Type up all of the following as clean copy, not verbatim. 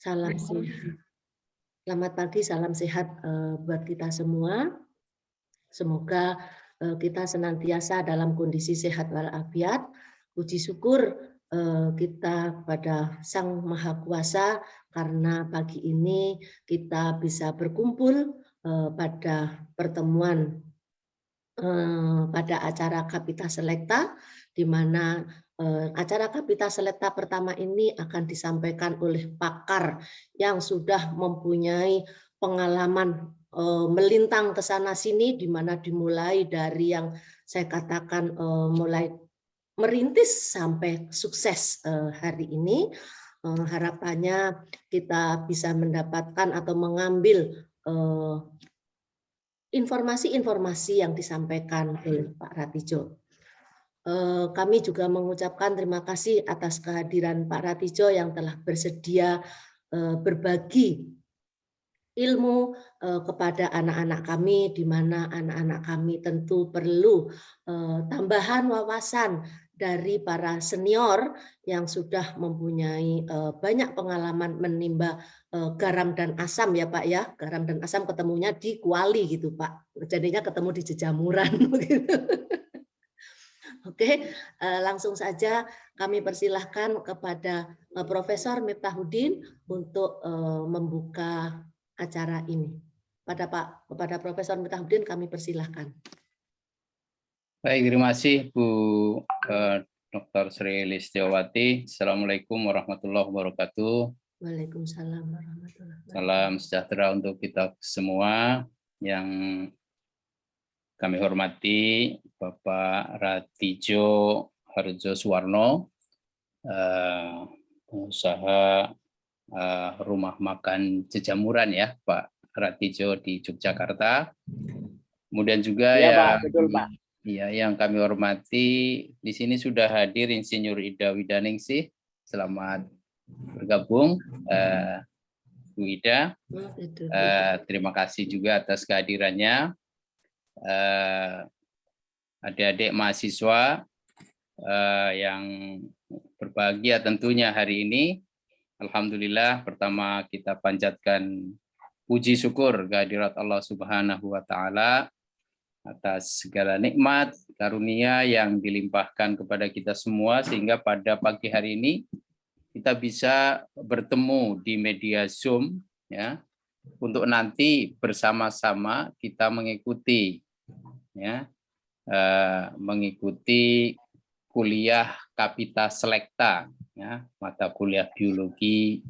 Salam sehat. Selamat pagi, salam sehat buat kita semua. Semoga kita senantiasa dalam kondisi sehat walafiat. Puji syukur kita pada Sang Maha Kuasa karena pagi ini kita bisa berkumpul pada pertemuan pada acara Kapita Selecta, di mana acara Kapita Selecta pertama ini akan disampaikan oleh pakar yang sudah mempunyai pengalaman melintang ke sana sini, di mana dimulai dari yang saya katakan mulai merintis sampai sukses hari ini. Harapannya kita bisa mendapatkan atau mengambil informasi-informasi yang disampaikan oleh Pak Ratijo. Kami juga mengucapkan terima kasih atas kehadiran Pak Ratijo yang telah bersedia berbagi ilmu kepada anak-anak kami, di mana anak-anak kami tentu perlu tambahan wawasan dari para senior yang sudah mempunyai banyak pengalaman menimba garam dan asam ya Pak ya. Garam dan asam ketemunya di kuali gitu Pak. Jadinya ketemu di jejamuran begitu. Oke, langsung saja kami persilahkan kepada Profesor Miftahudin untuk membuka acara ini. Kepada Profesor Miftahudin kami persilahkan. Baik, terima kasih Bu Dr. Sri Listiawati. Assalamualaikum warahmatullahi wabarakatuh. Waalaikumsalam warahmatullahi wabarakatuh. Salam sejahtera untuk kita semua. Yang kami hormati Bapak Ratijo Harjo Suwarno, pengusaha rumah makan jejamuran ya Pak Ratijo di Yogyakarta. Kemudian juga ya, yang Pak, betul, Pak. Ya, yang kami hormati di sini sudah hadir Insinyur Ida Widaningsih. Selamat bergabung, Bu Ida. Terima kasih juga atas kehadirannya. Adik-adik mahasiswa yang berbahagia tentunya hari ini. Alhamdulillah, pertama kita panjatkan puji syukur kehadirat Allah Subhanahu wa Ta'ala atas segala nikmat karunia yang dilimpahkan kepada kita semua, sehingga pada pagi hari ini kita bisa bertemu di media Zoom ya, untuk nanti bersama-sama kita mengikuti ya, mengikuti kuliah Kapita Selecta ya, mata kuliah biologi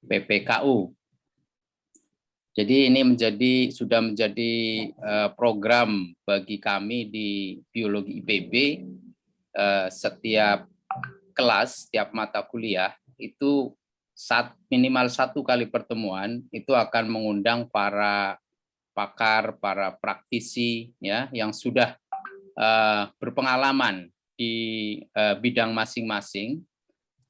PPKU. Jadi ini sudah menjadi program bagi kami di biologi IPB. Setiap kelas, setiap mata kuliah itu minimal 1 kali pertemuan itu akan mengundang para pakar, para praktisi ya yang sudah berpengalaman di bidang masing-masing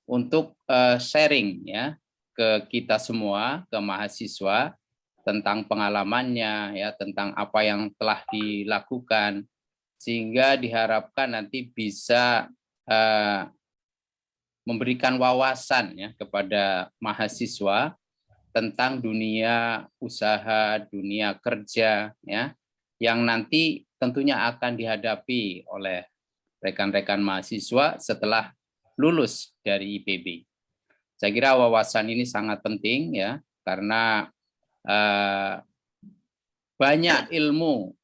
untuk sharing ya ke kita semua, ke mahasiswa, tentang pengalamannya ya, tentang apa yang telah dilakukan, sehingga diharapkan nanti bisa memberikan wawasan ya kepada mahasiswa tentang dunia usaha, dunia kerja ya, yang nanti tentunya akan dihadapi oleh rekan-rekan mahasiswa setelah lulus dari IPB. Saya kira wawasan ini sangat penting ya, karena banyak ilmu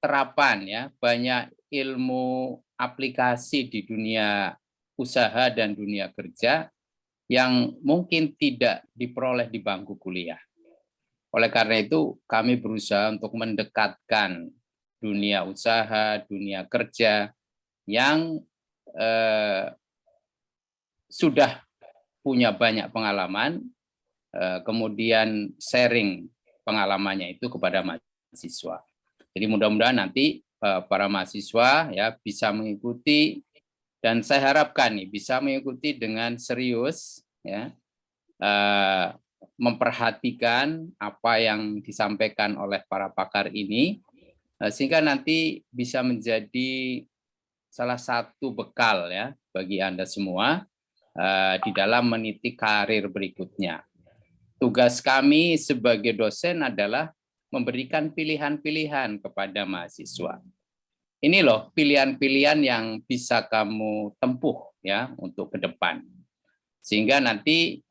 terapan ya, banyak ilmu aplikasi di dunia usaha dan dunia kerja yang mungkin tidak diperoleh di bangku kuliah. Oleh karena itu kami berusaha untuk mendekatkan dunia usaha, dunia kerja yang sudah punya banyak pengalaman, kemudian sharing pengalamannya itu kepada mahasiswa. Jadi mudah-mudahan nanti para mahasiswa ya bisa mengikuti, dan saya harapkan nih bisa mengikuti dengan serius ya, memperhatikan apa yang disampaikan oleh para pakar ini, sehingga nanti bisa menjadi salah satu bekal ya bagi Anda semua di dalam meniti karir berikutnya. tugas kami sebagai dosen adalah memberikan pilihan-pilihan kepada mahasiswa. Ini loh pilihan-pilihan yang bisa kamu tempuh ya untuk ke depan. Sehingga nanti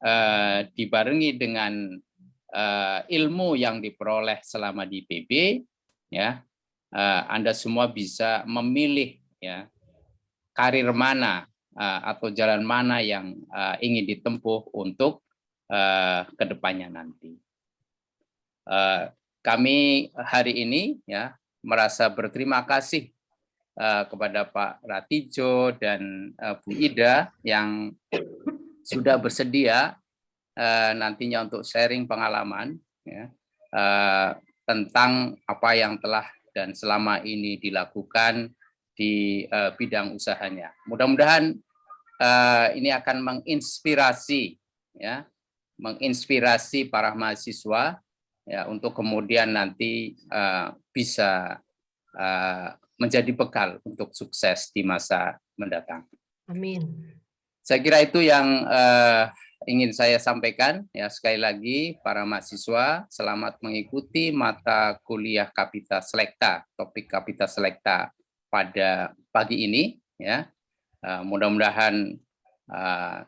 dibarengi dengan ilmu yang diperoleh selama di IPB, ya Anda semua bisa memilih ya karir mana atau jalan mana yang ingin ditempuh untuk kedepannya nanti. Kami hari ini ya merasa berterima kasih kepada Pak Ratijo dan Bu Ida yang sudah bersedia nantinya untuk sharing pengalaman ya, tentang apa yang telah dan selama ini dilakukan di bidang usahanya. Mudah-mudahan ini akan menginspirasi ya, menginspirasi para mahasiswa ya untuk kemudian nanti bisa menjadi bekal untuk sukses di masa mendatang. Amin. Saya kira itu yang ingin saya sampaikan ya. Sekali lagi para mahasiswa selamat mengikuti mata kuliah Kapita Selekta, topik Kapita Selekta pada pagi ini ya. Mudah-mudahan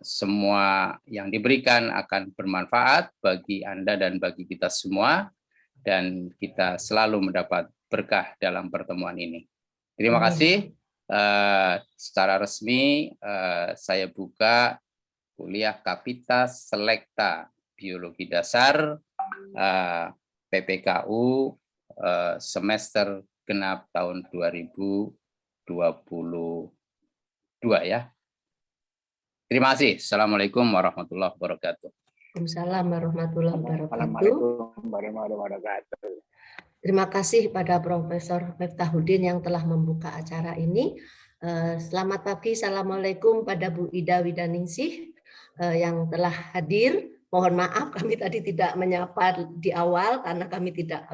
semua yang diberikan akan bermanfaat bagi Anda dan bagi kita semua, dan kita selalu mendapat berkah dalam pertemuan ini. Terima kasih. Secara resmi saya buka kuliah Kapita Selekta Biologi Dasar PPKU semester genap tahun 2022 ya. Terima kasih. Assalamualaikum warahmatullahi wabarakatuh. Waalaikumsalam warahmatullahi wabarakatuh. Assalamualaikum warahmatullahi wabarakatuh. Terima kasih pada Profesor Miftahudin yang telah membuka acara ini. Selamat pagi, Assalamualaikum pada Bu Ida Widaningsih yang telah hadir. Mohon maaf kami tadi tidak menyapa di awal karena kami tidak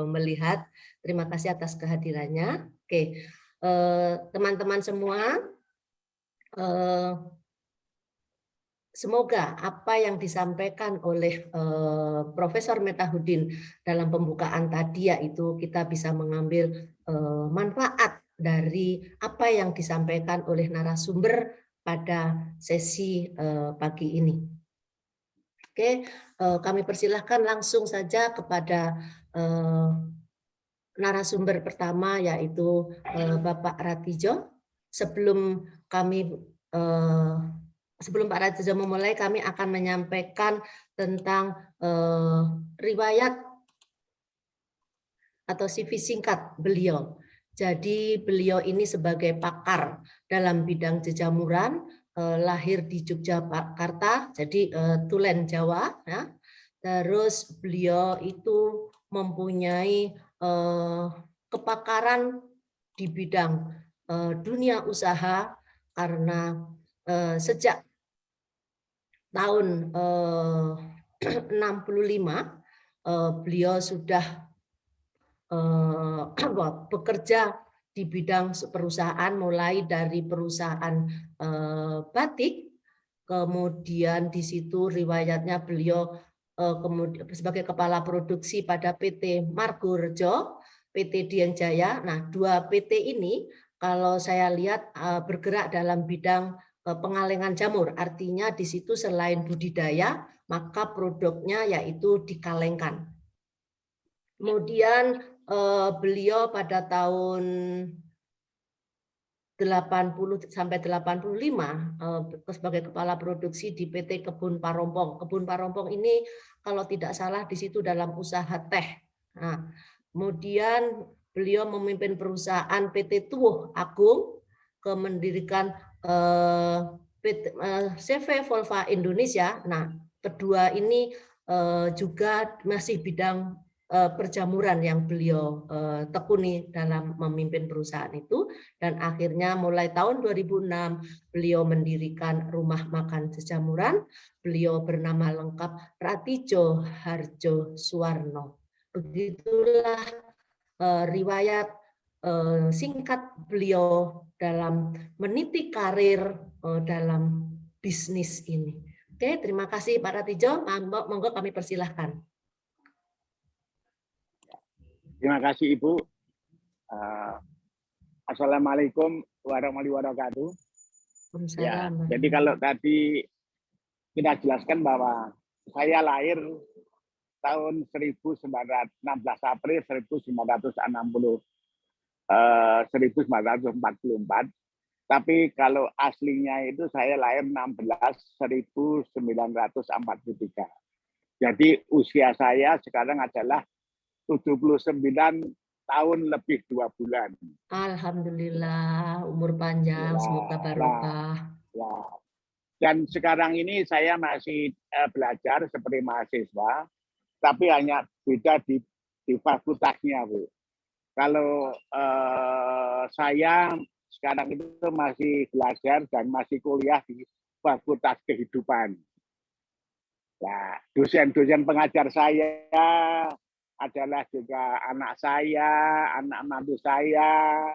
melihat. Terima kasih atas kehadirannya. Oke, teman-teman semua, semoga apa yang disampaikan oleh Profesor Miftahudin dalam pembukaan tadi, yaitu kita bisa mengambil manfaat dari apa yang disampaikan oleh narasumber pada sesi pagi ini. Oke, kami persilahkan langsung saja kepada narasumber pertama, yaitu Bapak Ratijo. Sebelum Pak Ratijo memulai, kami akan menyampaikan tentang riwayat atau CV singkat beliau. Jadi beliau ini sebagai pakar dalam bidang jejamuran, lahir di Yogyakarta, jadi Tulen Jawa. Ya. Terus beliau itu mempunyai kepakaran di bidang dunia usaha karena sejak tahun 65 beliau sudah bekerja di bidang perusahaan, mulai dari perusahaan batik, kemudian di situ riwayatnya beliau kemudian sebagai kepala produksi pada PT Margorejo, PT Dieng Jaya. Nah, dua PT ini kalau saya lihat bergerak dalam bidang pengalengan jamur, artinya di situ selain budidaya, maka produknya yaitu dikalengkan. Kemudian beliau pada tahun 80 sampai 85 sebagai kepala produksi di PT Kebun Parompong. Kebun Parompong ini kalau tidak salah di situ dalam usaha teh. Nah, kemudian beliau memimpin perusahaan PT Tuwuh Agung, mendirikan CV Volva Indonesia. Nah, kedua ini juga masih bidang perjamuran yang beliau tekuni dalam memimpin perusahaan itu, dan akhirnya mulai tahun 2006 beliau mendirikan rumah makan jejamuran. Beliau bernama lengkap Ratijo Harjo Suwarno. Begitulah riwayat singkat beliau dalam meniti karir dalam bisnis ini. Oke, terima kasih Pak Ratijo. Monggo kami persilahkan. Terima kasih Ibu. Assalamualaikum warahmatullahi wabarakatuh. Ya, Waalaikumsalam. jadi kalau tadi kita jelaskan bahwa saya lahir tahun 16 April 1944. Tapi kalau aslinya itu saya lahir 1943. Jadi usia saya sekarang adalah 79 tahun lebih 2 bulan. Alhamdulillah, umur panjang, Ya, semoga barokah. ya. Dan sekarang ini saya masih belajar seperti mahasiswa, tapi hanya beda di fakultasnya, Bu. Kalau saya sekarang itu masih belajar dan masih kuliah di Fakultas Kehidupan. Nah, dosen-dosen pengajar saya adalah juga anak saya, anak mantu saya,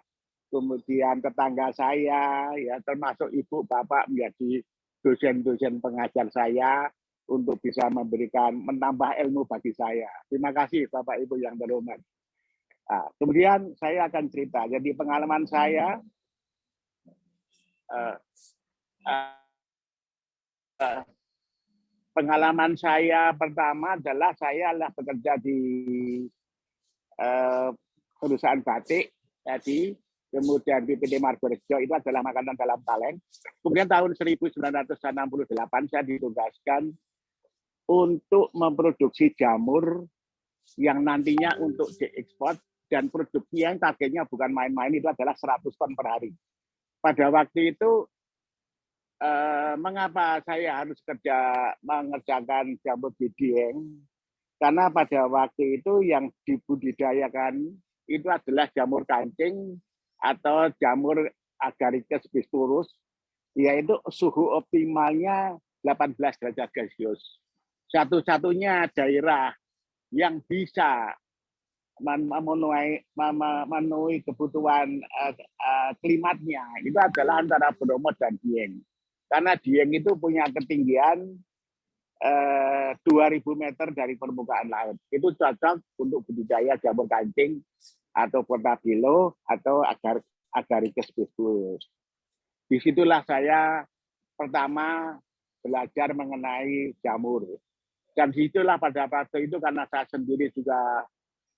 kemudian tetangga saya, ya termasuk ibu bapak menjadi dosen-dosen pengajar saya untuk bisa menambah ilmu bagi saya. Terima kasih Bapak Ibu yang terhormat. Nah, kemudian saya akan cerita. Jadi pengalaman saya pertama adalah saya bekerja di perusahaan batik tadi, kemudian di PT Margorejo itu adalah makanan dalam kaleng. Kemudian tahun 1968 saya ditugaskan untuk memproduksi jamur yang nantinya untuk diekspor, dan produksi yang targetnya bukan main-main, itu adalah 100 ton per hari. Pada waktu itu, mengapa saya harus mengerjakan jamur di Dieng? Karena pada waktu itu yang dibudidayakan itu adalah jamur kancing atau jamur Agaricus bisturus, yaitu suhu optimalnya 18 derajat Celcius. Satu-satunya daerah yang bisa memenuhi kebutuhan klimatnya itu adalah antara Bromo dan Dieng. Karena Dieng itu punya ketinggian 2000 meter dari permukaan laut. Itu cocok untuk budidaya jamur kancing atau portabilo atau Agaricus bisturus. Disitulah saya pertama belajar mengenai jamur. Dan disitulah pada waktu itu, karena saya sendiri juga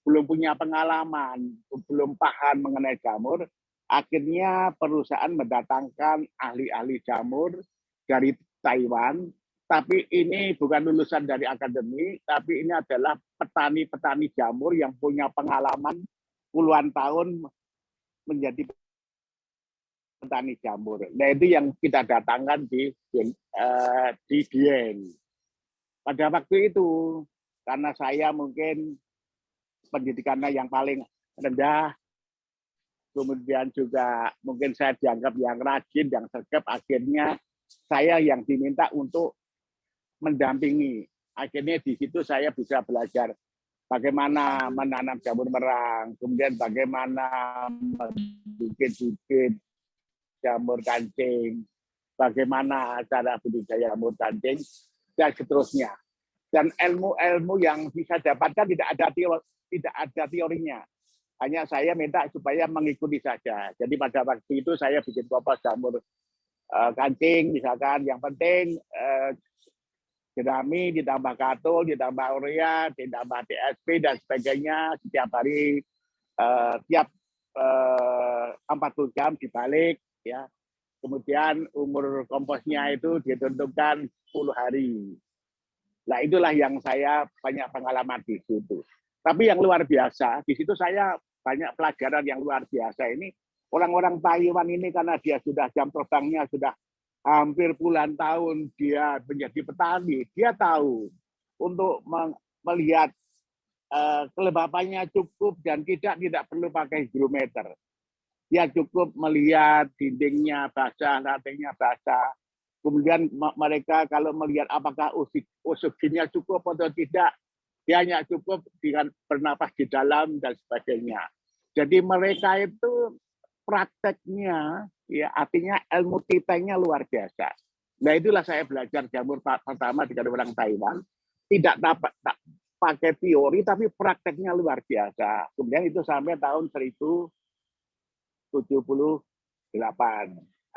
belum punya pengalaman, belum paham mengenai jamur, akhirnya perusahaan mendatangkan ahli-ahli jamur dari Taiwan. Tapi ini bukan lulusan dari akademi, tapi ini adalah petani-petani jamur yang punya pengalaman puluhan tahun menjadi petani jamur. Nah, itu yang kita datangkan di Dieng. Pada waktu itu, karena saya mungkin pendidikannya yang paling rendah, kemudian juga mungkin saya dianggap yang rajin, yang sergap, akhirnya saya yang diminta untuk mendampingi. Akhirnya di situ saya bisa belajar bagaimana menanam jamur merang, kemudian bagaimana bibit-bibit jamur kancing, bagaimana cara budidaya jamur kancing, dan seterusnya. Dan ilmu-ilmu yang bisa dapatkan tidak ada teorinya. Hanya saya minta supaya mengikuti saja. Jadi pada waktu itu saya bikin kompos jamur kancing, misalkan yang penting jerami ditambah katul, ditambah urea, ditambah DSP dan sebagainya setiap hari, tiap 40 jam dibalik, ya. Kemudian umur komposnya itu ditentukan 10 hari. Nah, itulah yang saya banyak pengalaman di situ. Tapi yang luar biasa, di situ saya banyak pelajaran yang luar biasa. Ini orang-orang Taiwan ini, karena dia sudah jam terbangnya sudah hampir puluhan tahun dia menjadi petani, dia tahu untuk melihat kelembapannya cukup dan tidak perlu pakai hygrometer. Dia cukup melihat dindingnya basah, lantainya basah. Kemudian mereka kalau melihat apakah oksigennya cukup atau tidak, dia hanya cukup dengan bernapas di dalam dan sebagainya. Jadi mereka itu prakteknya, ya artinya ilmu titenya luar biasa. Nah itulah saya belajar jamur pertama dengan orang Taiwan. Tidak tak pakai teori, tapi prakteknya luar biasa. Kemudian itu sampai tahun 1078.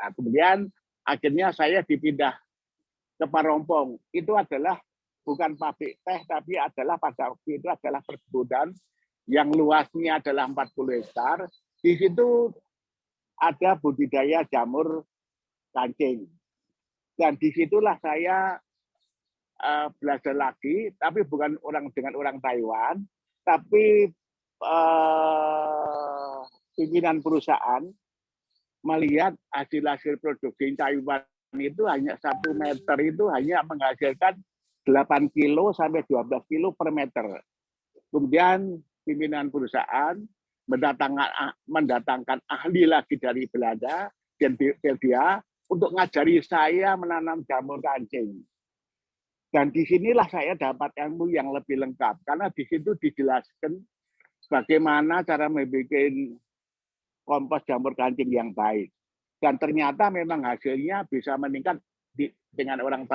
Nah, kemudian akhirnya saya dipindah ke Parompong. Itu adalah bukan pabrik teh, tapi adalah pada waktu itu adalah perkebunan yang luasnya adalah 40 hektar. Di situ ada budidaya jamur kancing. Dan disitulah saya belajar lagi, tapi bukan dengan orang Taiwan, tapi pimpinan perusahaan melihat hasil produksi Taiwan itu hanya 1 meter itu hanya menghasilkan 8 kilo sampai 12 kilo per meter. Kemudian pimpinan perusahaan mendatangkan ahli lagi dari Belanda dan Belgia untuk ngajari saya menanam jamur kancing. Dan disinilah saya dapat ilmu yang lebih lengkap, karena di situ dijelaskan bagaimana cara membuat kompos jamur kancing yang baik. Dan ternyata memang hasilnya bisa meningkat dengan orang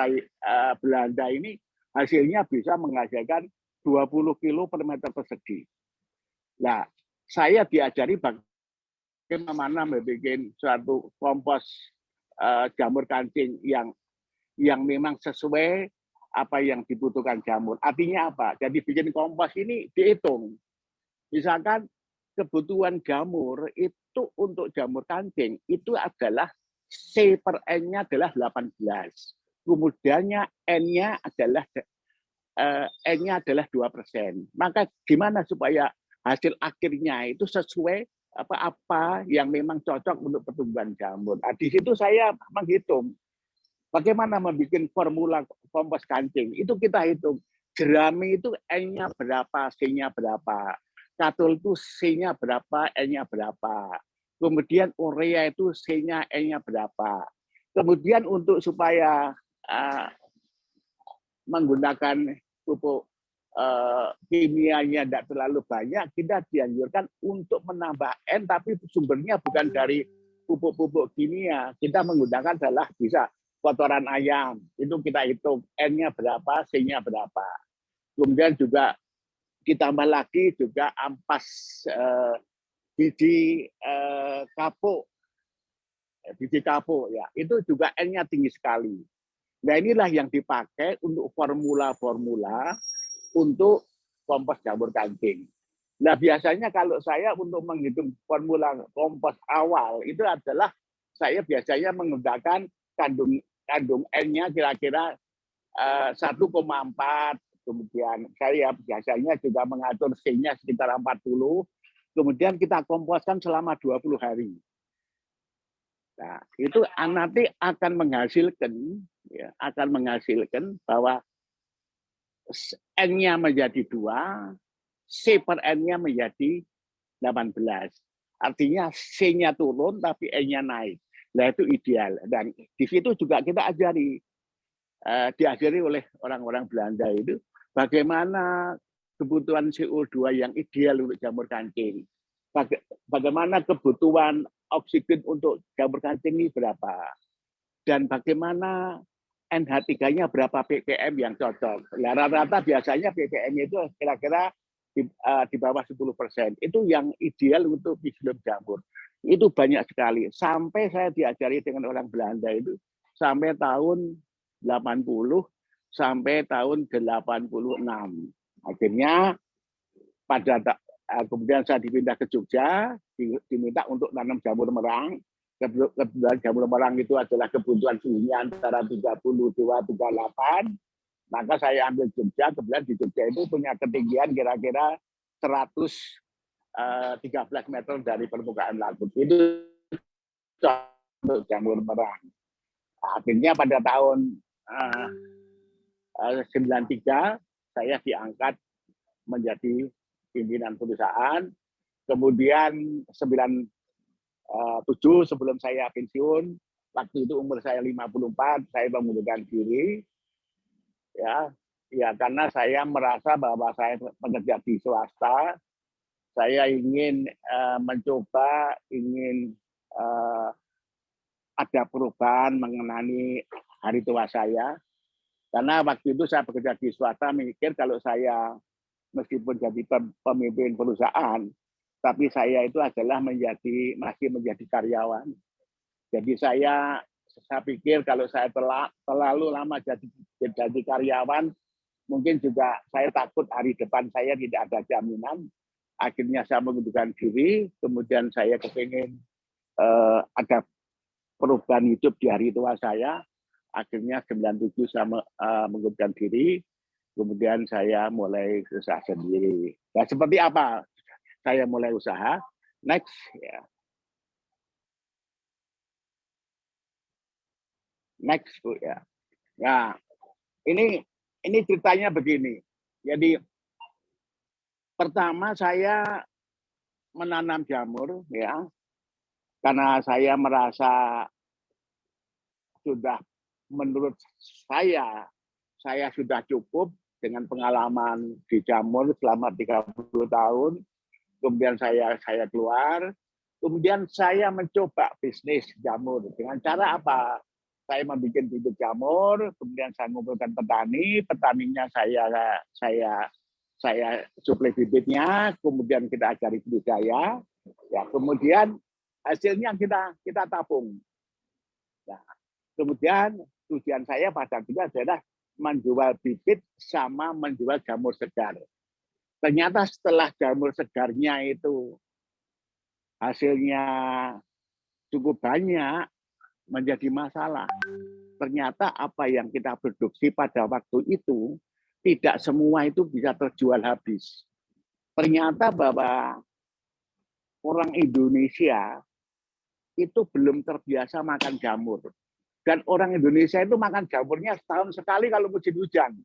Belanda ini, hasilnya bisa menghasilkan 20 kilo per meter persegi. Nah, saya diajari bagaimana membuat suatu kompos jamur kancing yang memang sesuai apa yang dibutuhkan jamur. Artinya apa? Jadi bikin kompos ini dihitung. Misalkan kebutuhan jamur itu untuk jamur kancing itu adalah C per N-nya adalah 18. Kemudiannya N-nya adalah N-nya adalah 2%. Maka gimana supaya hasil akhirnya itu sesuai apa yang memang cocok untuk pertumbuhan jamur. Nah, di situ saya menghitung bagaimana membuat formula kompos kancing. Itu kita hitung. Jerami itu N-nya berapa, C-nya berapa. Katul itu C-nya berapa, N-nya berapa. Kemudian urea itu C-nya, N-nya berapa. Kemudian untuk supaya menggunakan pupuk kimianya tidak terlalu banyak, kita dianjurkan untuk menambah N, tapi sumbernya bukan dari pupuk-pupuk kimia. Kita menggunakan adalah bisa kotoran ayam, itu kita hitung N-nya berapa, C-nya berapa. Kemudian juga ditambah lagi juga ampas biji kapuk ya, itu juga N-nya tinggi sekali. Nah inilah yang dipakai untuk formula-formula untuk kompos jamur kancing. Nah biasanya kalau saya untuk menghitung formula kompos awal itu adalah saya biasanya menggunakan kandung N-nya kira-kira 1,4. Kemudian saya biasanya juga mengatur C-nya sekitar 40. Kemudian kita komposkan selama 20 hari. Nah, itu nanti akan menghasilkan bahwa N-nya menjadi 2, C per N-nya menjadi 18. Artinya C-nya turun tapi N-nya naik. Nah, itu ideal. Dan di situ juga kita diajari oleh orang-orang Belanda itu bagaimana kebutuhan CO2 yang ideal untuk jamur kancing. Bagaimana kebutuhan oksigen untuk jamur kancing ini berapa. Dan bagaimana NH3-nya berapa ppm yang cocok. Rata-rata biasanya ppm itu kira-kira di bawah 10%. Itu yang ideal untuk bislum jamur. Itu banyak sekali. Sampai saya diajari dengan orang Belanda itu sampai tahun 80 sampai tahun 86. Akhirnya kemudian saya dipindah ke Jogja, diminta untuk nanam jamur merang. Kebetulan jamur merang itu adalah kebutuhan suhunya antara 32-38. Maka saya ambil Jogja, kebetulan di Jogja itu punya ketinggian kira-kira 113 meter dari permukaan laut. Itu untuk jamur merang. Akhirnya pada tahun 93 saya diangkat menjadi pimpinan perusahaan. Kemudian 97 sebelum saya pensiun, waktu itu umur saya 54, saya mengundurkan diri. Ya karena saya merasa bahwa saya bekerja di swasta, saya ingin mencoba, ingin ada perubahan mengenai hari tua saya. Karena waktu itu saya bekerja di swasta, mikir kalau saya meskipun jadi pemimpin perusahaan, tapi saya itu adalah masih menjadi karyawan. Jadi saya pikir kalau saya terlalu lama jadi karyawan, mungkin juga saya takut hari depan saya tidak ada jaminan. Akhirnya saya mengundurkan diri, kemudian saya kepingin ada perubahan hidup di hari tua saya. Akhirnya 97 saya mengundurkan diri, kemudian saya mulai usaha sendiri. Nah, seperti apa saya mulai usaha? Next, ya. Next, Bu, ya. Nah, ini ceritanya begini. Jadi pertama saya menanam jamur, ya, karena saya merasa sudah, menurut saya sudah cukup dengan pengalaman di jamur selama 30 tahun. Kemudian saya keluar, kemudian saya mencoba bisnis jamur. Dengan cara apa? Saya membuat bibit jamur, kemudian saya mengumpulkan petani, petaninya saya suplai bibitnya, kemudian kita ajari budidaya, ya, kemudian hasilnya kita tabung. Nah, kemudian tujuan saya pada itu adalah menjual bibit sama menjual jamur segar. Ternyata setelah jamur segarnya itu hasilnya cukup banyak, menjadi masalah. Ternyata apa yang kita produksi pada waktu itu tidak semua itu bisa terjual habis. Ternyata bahwa orang Indonesia itu belum terbiasa makan jamur. Dan orang Indonesia itu makan jamurnya setahun sekali kalau musim hujan.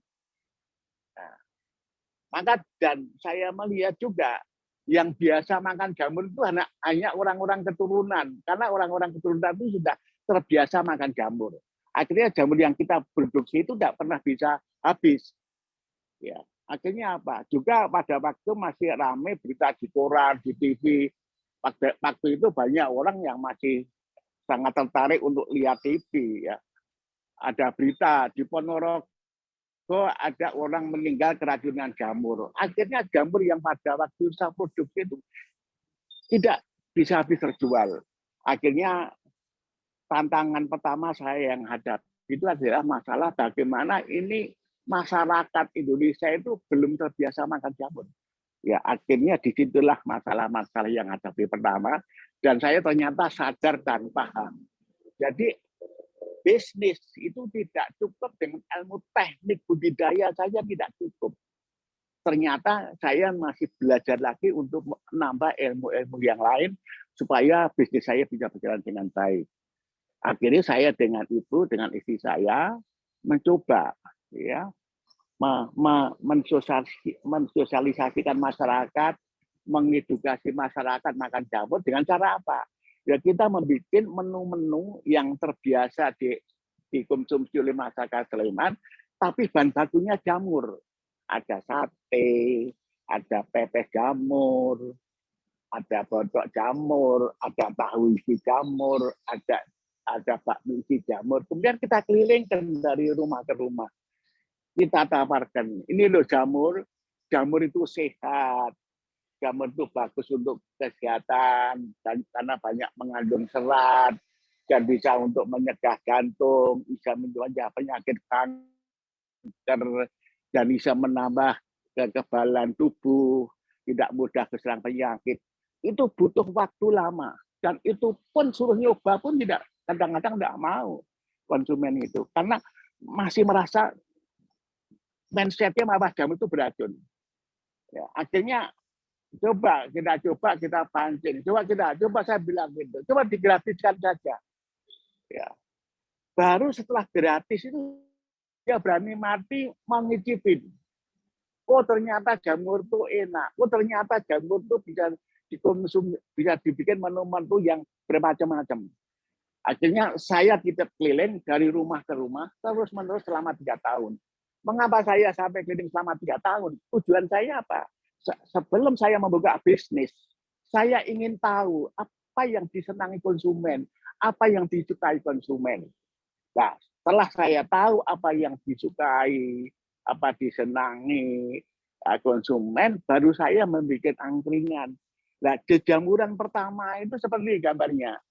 Nah, maka dan saya melihat juga yang biasa makan jamur itu hanya orang-orang keturunan. Karena orang-orang keturunan itu sudah terbiasa makan jamur. Akhirnya jamur yang kita produksi itu tidak pernah bisa habis. Ya, akhirnya apa? Juga pada waktu masih ramai berita di koran, di TV. Waktu itu banyak orang yang masih sangat tertarik untuk lihat TV. Ya. Ada berita di Ponorogo ada orang meninggal keracunan jamur. Akhirnya jamur yang pada waktu saya produksi itu tidak bisa habis terjual. Akhirnya tantangan pertama saya yang hadapi itu adalah masalah bagaimana ini masyarakat Indonesia itu belum terbiasa makan jamur. Ya, akhirnya disitulah masalah-masalah yang hadapi pertama, dan saya ternyata sadar dan paham. Jadi bisnis itu tidak cukup dengan ilmu teknik budidaya saja, tidak cukup. Ternyata saya masih belajar lagi untuk menambah ilmu-ilmu yang lain supaya bisnis saya bisa berjalan dengan baik. Akhirnya saya dengan istri saya mencoba, ya, mensosialisasikan masyarakat, mengedukasi masyarakat makan jamur dengan cara apa? Ya, kita membuat menu-menu yang terbiasa dikonsumsi oleh masyarakat Sleman, tapi bahan bakunya jamur. Ada sate, ada pepes jamur, ada botok jamur, ada tahu isi jamur, ada bakmi isi jamur. Kemudian kita kelilingkan dari rumah ke rumah. Kita tawarkan, ini loh jamur itu sehat, jamur itu bagus untuk kesehatan, dan karena banyak mengandung serat, dan bisa untuk mencegah jantung, bisa mencegah penyakit kanker, dan bisa menambah kekebalan tubuh, tidak mudah keserang penyakit. Itu butuh waktu lama, dan itu pun suruh nyoba pun tidak, kadang-kadang tidak mau konsumen itu, karena masih merasa mindsetnya malah jamur itu beracun. Ya, akhirnya kita pancing, coba saya bilang gitu, coba digratiskan saja. Ya. Baru setelah gratis itu dia berani mati mengicipin. Oh, ternyata jamur itu enak. Oh, ternyata jamur itu bisa dikonsumsi, bisa dibikin menu-menu yang bermacam-macam. Akhirnya saya titip keliling dari rumah ke rumah terus-menerus selama 3 tahun. Mengapa saya sampai keliling selama 3 tahun? Tujuan saya apa? Sebelum saya membuka bisnis, saya ingin tahu apa yang disenangi konsumen, apa yang disukai konsumen. Nah, Setelah saya tahu apa yang disukai, apa disenangi konsumen, baru saya membuat angkringan. Nah, jejamuran pertama itu seperti gambarnya,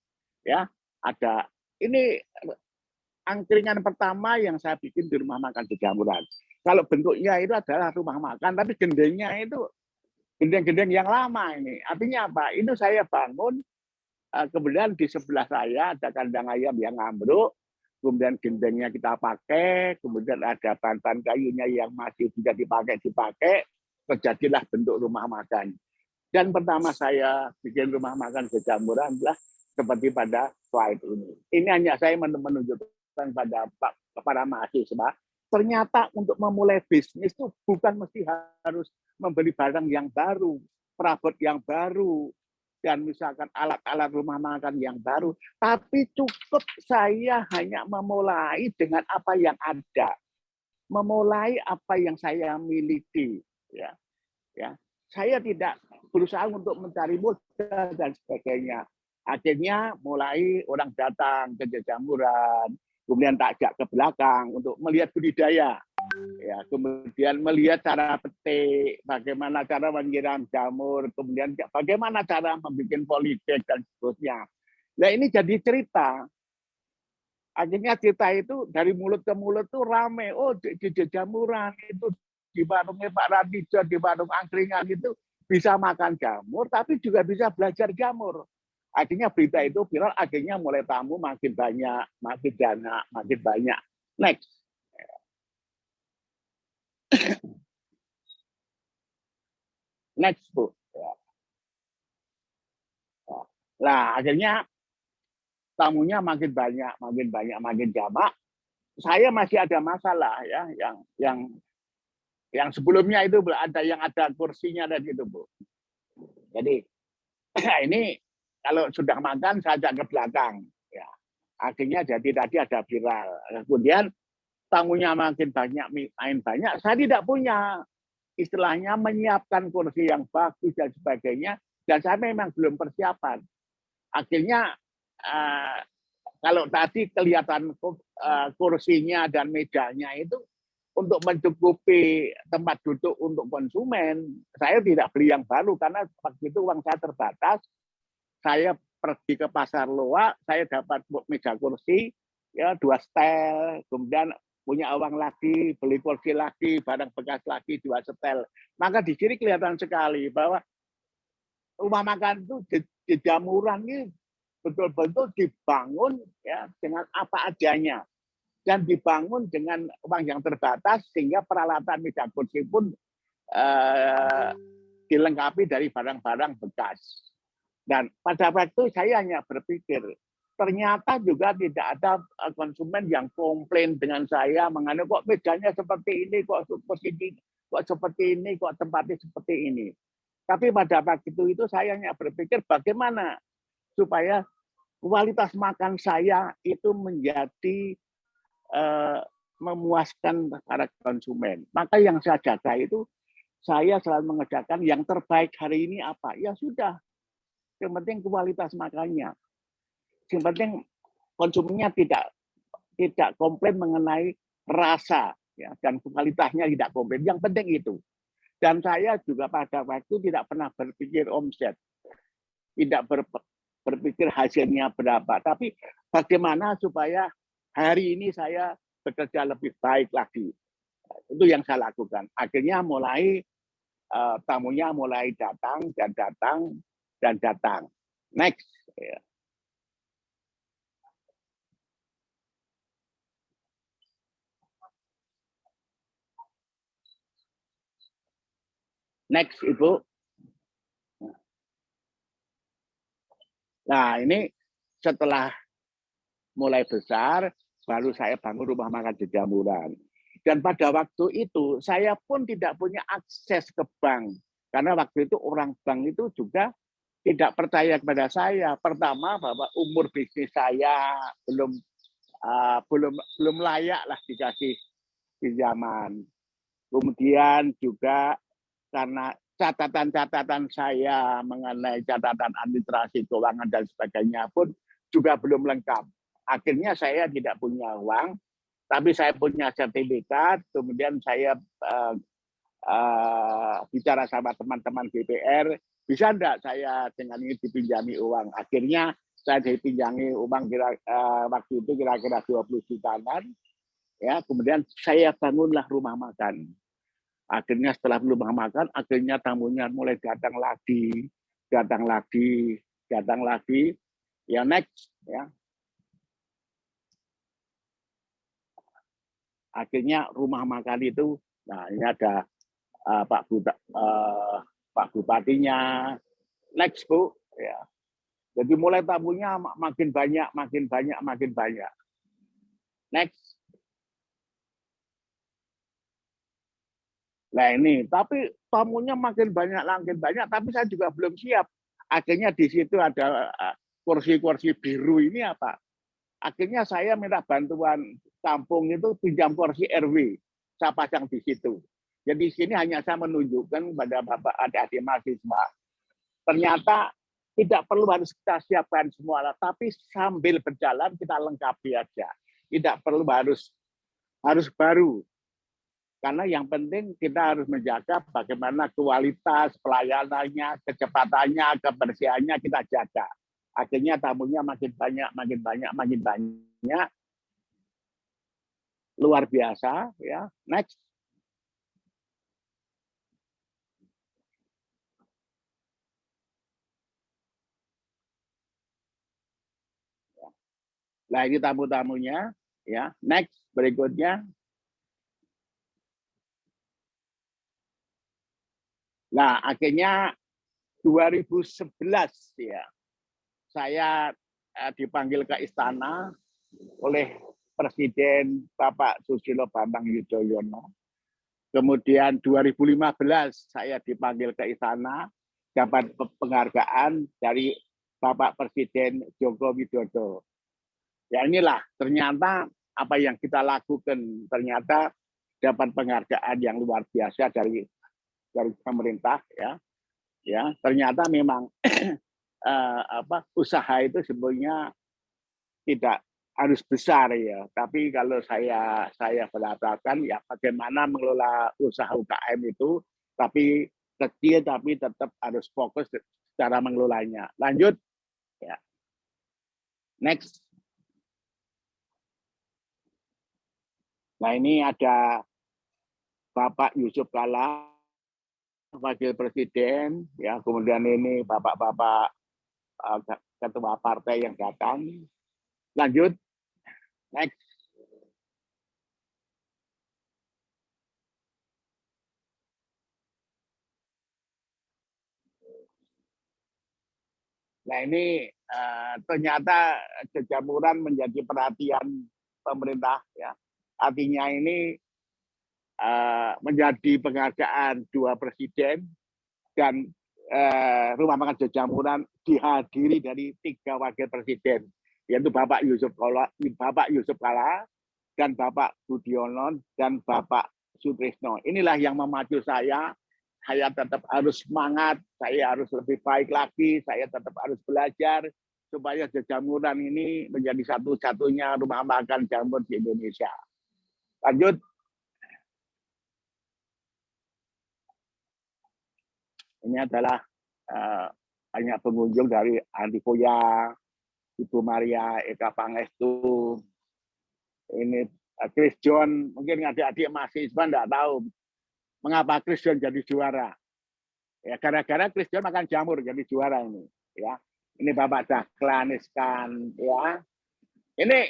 ya. Ada ini angkringan pertama yang saya bikin di rumah makan jejamuran. Kalau bentuknya itu adalah rumah makan, tapi gendengnya itu gendeng-gendeng yang lama ini. Artinya apa? Ini saya bangun, kemudian di sebelah saya ada kandang ayam yang ambruk, kemudian gendengnya kita pakai, kemudian ada bahan kayunya yang masih bisa dipakai, terjadilah bentuk rumah makan. Dan pertama saya bikin rumah makan jejamuran adalah seperti pada slide ini. Ini hanya saya menunjukkan pada para mahasiswa, ternyata untuk memulai bisnis itu bukan mesti harus membeli barang yang baru, perabot yang baru, dan misalkan alat-alat rumah makan yang baru, tapi cukup saya hanya memulai dengan apa yang ada, memulai apa yang saya miliki, ya. Saya tidak berusaha untuk mencari modal dan sebagainya. Akhirnya mulai orang datang ke jejamuran, kemudian tak ajak ke belakang untuk melihat budidaya, ya, kemudian melihat cara petik, bagaimana cara menyiram jamur, kemudian bagaimana cara membuat polybag dan seterusnya. Nah, ini jadi cerita. Akhirnya cerita itu dari mulut ke mulut tuh rame. Oh, di jejamuran itu, di warungnya Pak Ratijo, di warung angkringan itu bisa makan jamur, tapi juga bisa belajar jamur. Akhirnya berita itu viral, akhirnya mulai tamu makin banyak, makin banyak. Next. Next, Bu. Nah, akhirnya tamunya makin banyak, makin jamak. Saya masih ada masalah, ya, yang sebelumnya itu ada yang ada kursinya dan gitu, Bu. Jadi ini kalau sudah makan saya ajak ke belakang, ya. Akhirnya jadi tadi ada viral. Kemudian tamunya makin banyak, main banyak, saya tidak punya istilahnya menyiapkan kursi yang bagus dan sebagainya, dan saya memang belum persiapan. Akhirnya kalau tadi kelihatan kursinya dan mejanya itu untuk mencukupi tempat duduk untuk konsumen, saya tidak beli yang baru karena waktu itu uang saya terbatas. Saya pergi ke pasar Loa, saya dapat meja kursi, ya 2 setel, kemudian punya uang lagi, beli kursi lagi, barang bekas lagi 2 setel. Maka di sini kelihatan sekali bahwa rumah makan itu jejamuran ini betul-betul dibangun, ya, dengan apa adanya. Dan dibangun dengan uang yang terbatas sehingga peralatan meja kursi pun dilengkapi dari barang-barang bekas. Dan pada waktu saya hanya berpikir, ternyata juga tidak ada konsumen yang komplain dengan saya mengenai kok mejanya seperti ini, kok seperti ini, kok tempatnya seperti ini. Tapi pada waktu itu saya hanya berpikir bagaimana supaya kualitas makan saya itu menjadi memuaskan para konsumen. Maka yang saya jaga itu, saya selalu mengerjakan yang terbaik hari ini apa. Ya sudah, yang penting kualitas makannya. Yang penting konsumennya tidak komplain mengenai rasa, ya, dan kualitasnya tidak komplain. Yang penting itu. Dan saya juga pada waktu tidak pernah berpikir omset, tidak berpikir hasilnya berapa, tapi bagaimana supaya hari ini saya bekerja lebih baik lagi. Itu yang saya lakukan. Akhirnya mulai tamunya mulai datang dan datang dan datang. Next. Next, Ibu. Nah, ini setelah mulai besar, baru saya bangun rumah makan jejamuran. Dan pada waktu itu, saya pun tidak punya akses ke bank. Karena waktu itu orang bank itu juga tidak percaya kepada saya. Pertama, bahwa umur bisnis saya belum layak lah dikasih pinjaman. Kemudian juga karena catatan-catatan saya mengenai catatan administrasi keuangan dan sebagainya pun juga belum lengkap. Akhirnya saya tidak punya uang, tapi saya punya sertifikat. Kemudian saya bicara sama teman-teman DPR, bisa enggak saya dengan ini dipinjami uang. Akhirnya saya dipinjami uang waktu itu kira-kira 20 jutaan. Ya, kemudian saya bangunlah rumah makan. Akhirnya setelah rumah makan, akhirnya tamunya mulai datang lagi. Ya, next, ya. Akhirnya rumah makan itu, nah ini ada Pak Bupatinya, next Bu, ya. Jadi mulai tamunya makin banyak. Next. Nah ini, tapi tamunya makin banyak, tapi saya juga belum siap. Akhirnya di situ ada kursi-kursi biru ini apa? Akhirnya saya minta bantuan kampung itu pinjam kursi RW, saya pasang di situ. Jadi di sini hanya saya menunjukkan pada Bapak adik-adik mahasiswa, ternyata tidak perlu harus kita siapkan semua, tapi sambil berjalan kita lengkapi aja. Tidak perlu harus baru. Karena yang penting kita harus menjaga bagaimana kualitas pelayanannya, kecepatannya, kebersihannya kita jaga. Akhirnya tamunya makin banyak. Luar biasa, ya. Next. Nah, ini tamu-tamunya, ya. Next, berikutnya. Nah, akhirnya 2011 ya. Saya dipanggil ke istana oleh Presiden Bapak Susilo Bambang Yudhoyono. Kemudian 2015 saya dipanggil ke istana, dapat penghargaan dari Bapak Presiden Joko Widodo. Ya inilah ternyata apa yang kita lakukan, ternyata dapat penghargaan yang luar biasa dari pemerintah, ya ternyata memang usaha itu sebenarnya tidak harus besar ya, tapi kalau saya berkatakan ya bagaimana mengelola usaha UKM itu, tapi kecil tapi tetap harus fokus secara mengelolanya. Lanjut, ya. Next. Nah ini ada Bapak Yusuf Kalla, Wakil Presiden, ya kemudian ini bapak-bapak ketua partai yang datang. Lanjut, next. Nah ini ternyata kejamuran menjadi perhatian pemerintah, ya. Artinya ini menjadi penghargaan 2 presiden dan rumah makan Jejamuran dihadiri dari 3 wakil presiden, yaitu Bapak Yusuf Kalla dan Bapak Budiono dan Bapak Sutrisno. Inilah yang memacu saya tetap harus semangat, saya harus lebih baik lagi, saya tetap harus belajar supaya Jejamuran ini menjadi satu-satunya rumah makan jamur di Indonesia. Lanjut. Ini adalah banyak pengunjung dari Andi Poya, Ibu Maria Eka Pangestu, ini Chris John, mungkin adik-adik mahasiswa enggak tahu mengapa Chris John jadi juara. Ya gara-gara Chris John makan jamur jadi juara ini, ya. Ini Bapak Dahlan Iskan, ya. Ini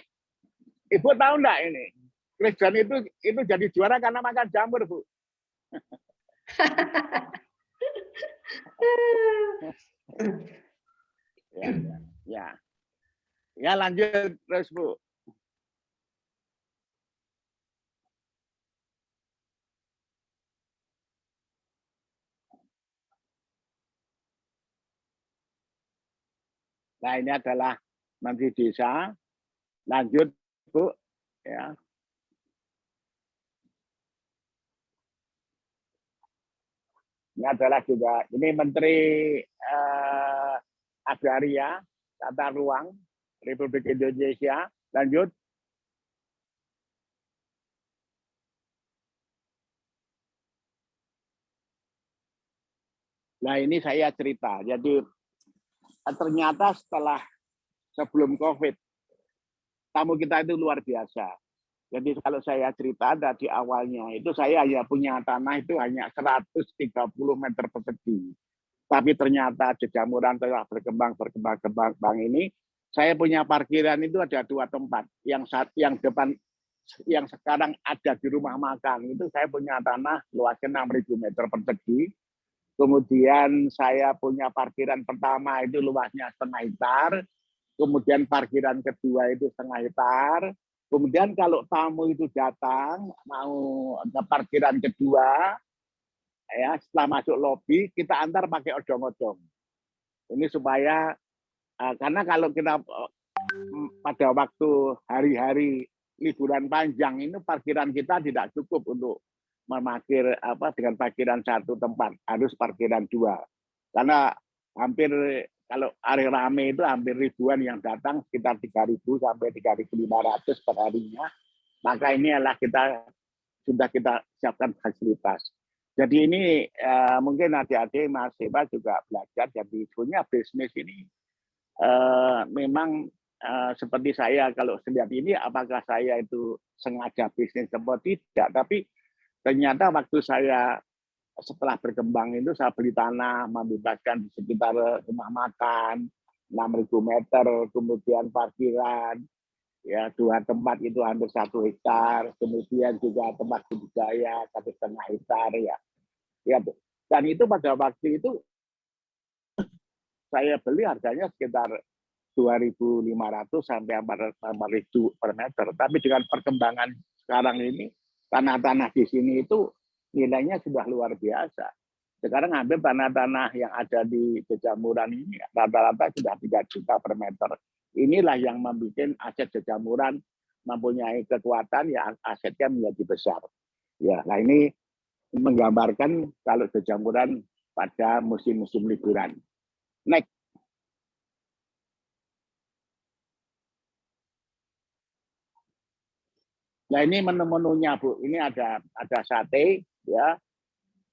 Ibu tahu enggak ini? Chris John itu jadi juara karena makan jamur, Bu. Ya lanjut terus Bu. Nah ini adalah Menteri Desa. Lanjut Bu, ya. Ini adalah juga ini Menteri Agraria Tata Ruang Republik Indonesia. Lanjut. Nah ini saya cerita. Jadi ternyata sebelum COVID, tamu kita itu luar biasa. Jadi kalau saya cerita dari awalnya itu saya hanya punya tanah itu hanya 130 meter persegi. Tapi ternyata jejamuran telah berkembang ini. Saya punya parkiran itu ada 2 tempat. Yang depan yang sekarang ada di rumah makan itu saya punya tanah luasnya 6.000 meter persegi. Kemudian saya punya parkiran pertama itu luasnya 0,5 hektar. Kemudian parkiran kedua itu 0,5 hektar. Kemudian kalau tamu itu datang mau ke parkiran kedua, ya setelah masuk lobi kita antar pakai odong-odong. Ini supaya karena kalau kita pada waktu hari-hari liburan panjang ini parkiran kita tidak cukup untuk memarkir dengan parkiran 1 tempat, harus parkiran 2. Karena hampir kalau hari rame itu hampir ribuan yang datang, sekitar 3.000 sampai 3.500 per harinya. Maka ini adalah sudah kita siapkan fasilitas. Jadi ini mungkin adik-adik Mas Eva juga belajar. Jadi sebenarnya bisnis ini memang seperti saya kalau lihat ini, apakah saya itu sengaja bisnis atau tidak. Tapi ternyata waktu saya setelah berkembang itu saya beli tanah, membebaskan di sekitar rumah makan 6.000 meter, kemudian parkiran, ya 2 tempat itu hampir 1 hektar, kemudian juga tempat budidaya 1,5 hektar ya. Dan itu pada waktu itu saya beli harganya sekitar 2.500 sampai 4.000 per meter. Tapi dengan perkembangan sekarang ini tanah-tanah di sini itu nilainya sudah luar biasa. Sekarang hampir tanah-tanah yang ada di Jejamuran ini rata-rata sudah 3 juta per meter. Inilah yang membuat aset Jejamuran mempunyai kekuatan, ya asetnya menjadi besar. Ya, nah ini menggambarkan kalau Jejamuran pada musim-musim liburan. Next. Nah ini menu-menunya Bu. Ini ada sate, ya,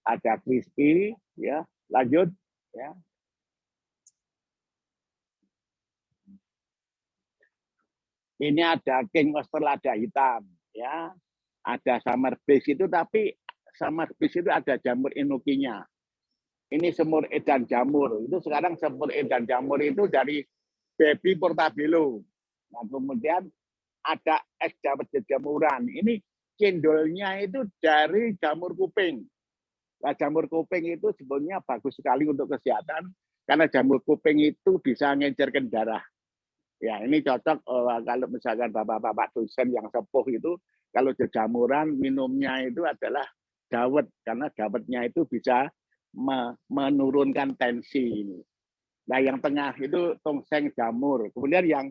ada crispy, ya. Lanjut, ya. Ini ada king oyster lada hitam, ya. Ada summer base itu, tapi summer base itu ada jamur enokinya. Ini semur edan jamur. Itu sekarang semur edan jamur itu dari baby portabello. Nah kemudian ada es jamuran. Ini cendolnya itu dari jamur kuping. Nah, jamur kuping itu sebenarnya bagus sekali untuk kesehatan karena jamur kuping itu bisa ngencerkan darah. Ya, ini cocok kalau misalkan bapak-bapak dosen yang sepuh itu kalau jejamuran minumnya itu adalah dawet karena dawetnya itu bisa menurunkan tensi ini. Nah, yang tengah itu tongseng jamur. Kemudian yang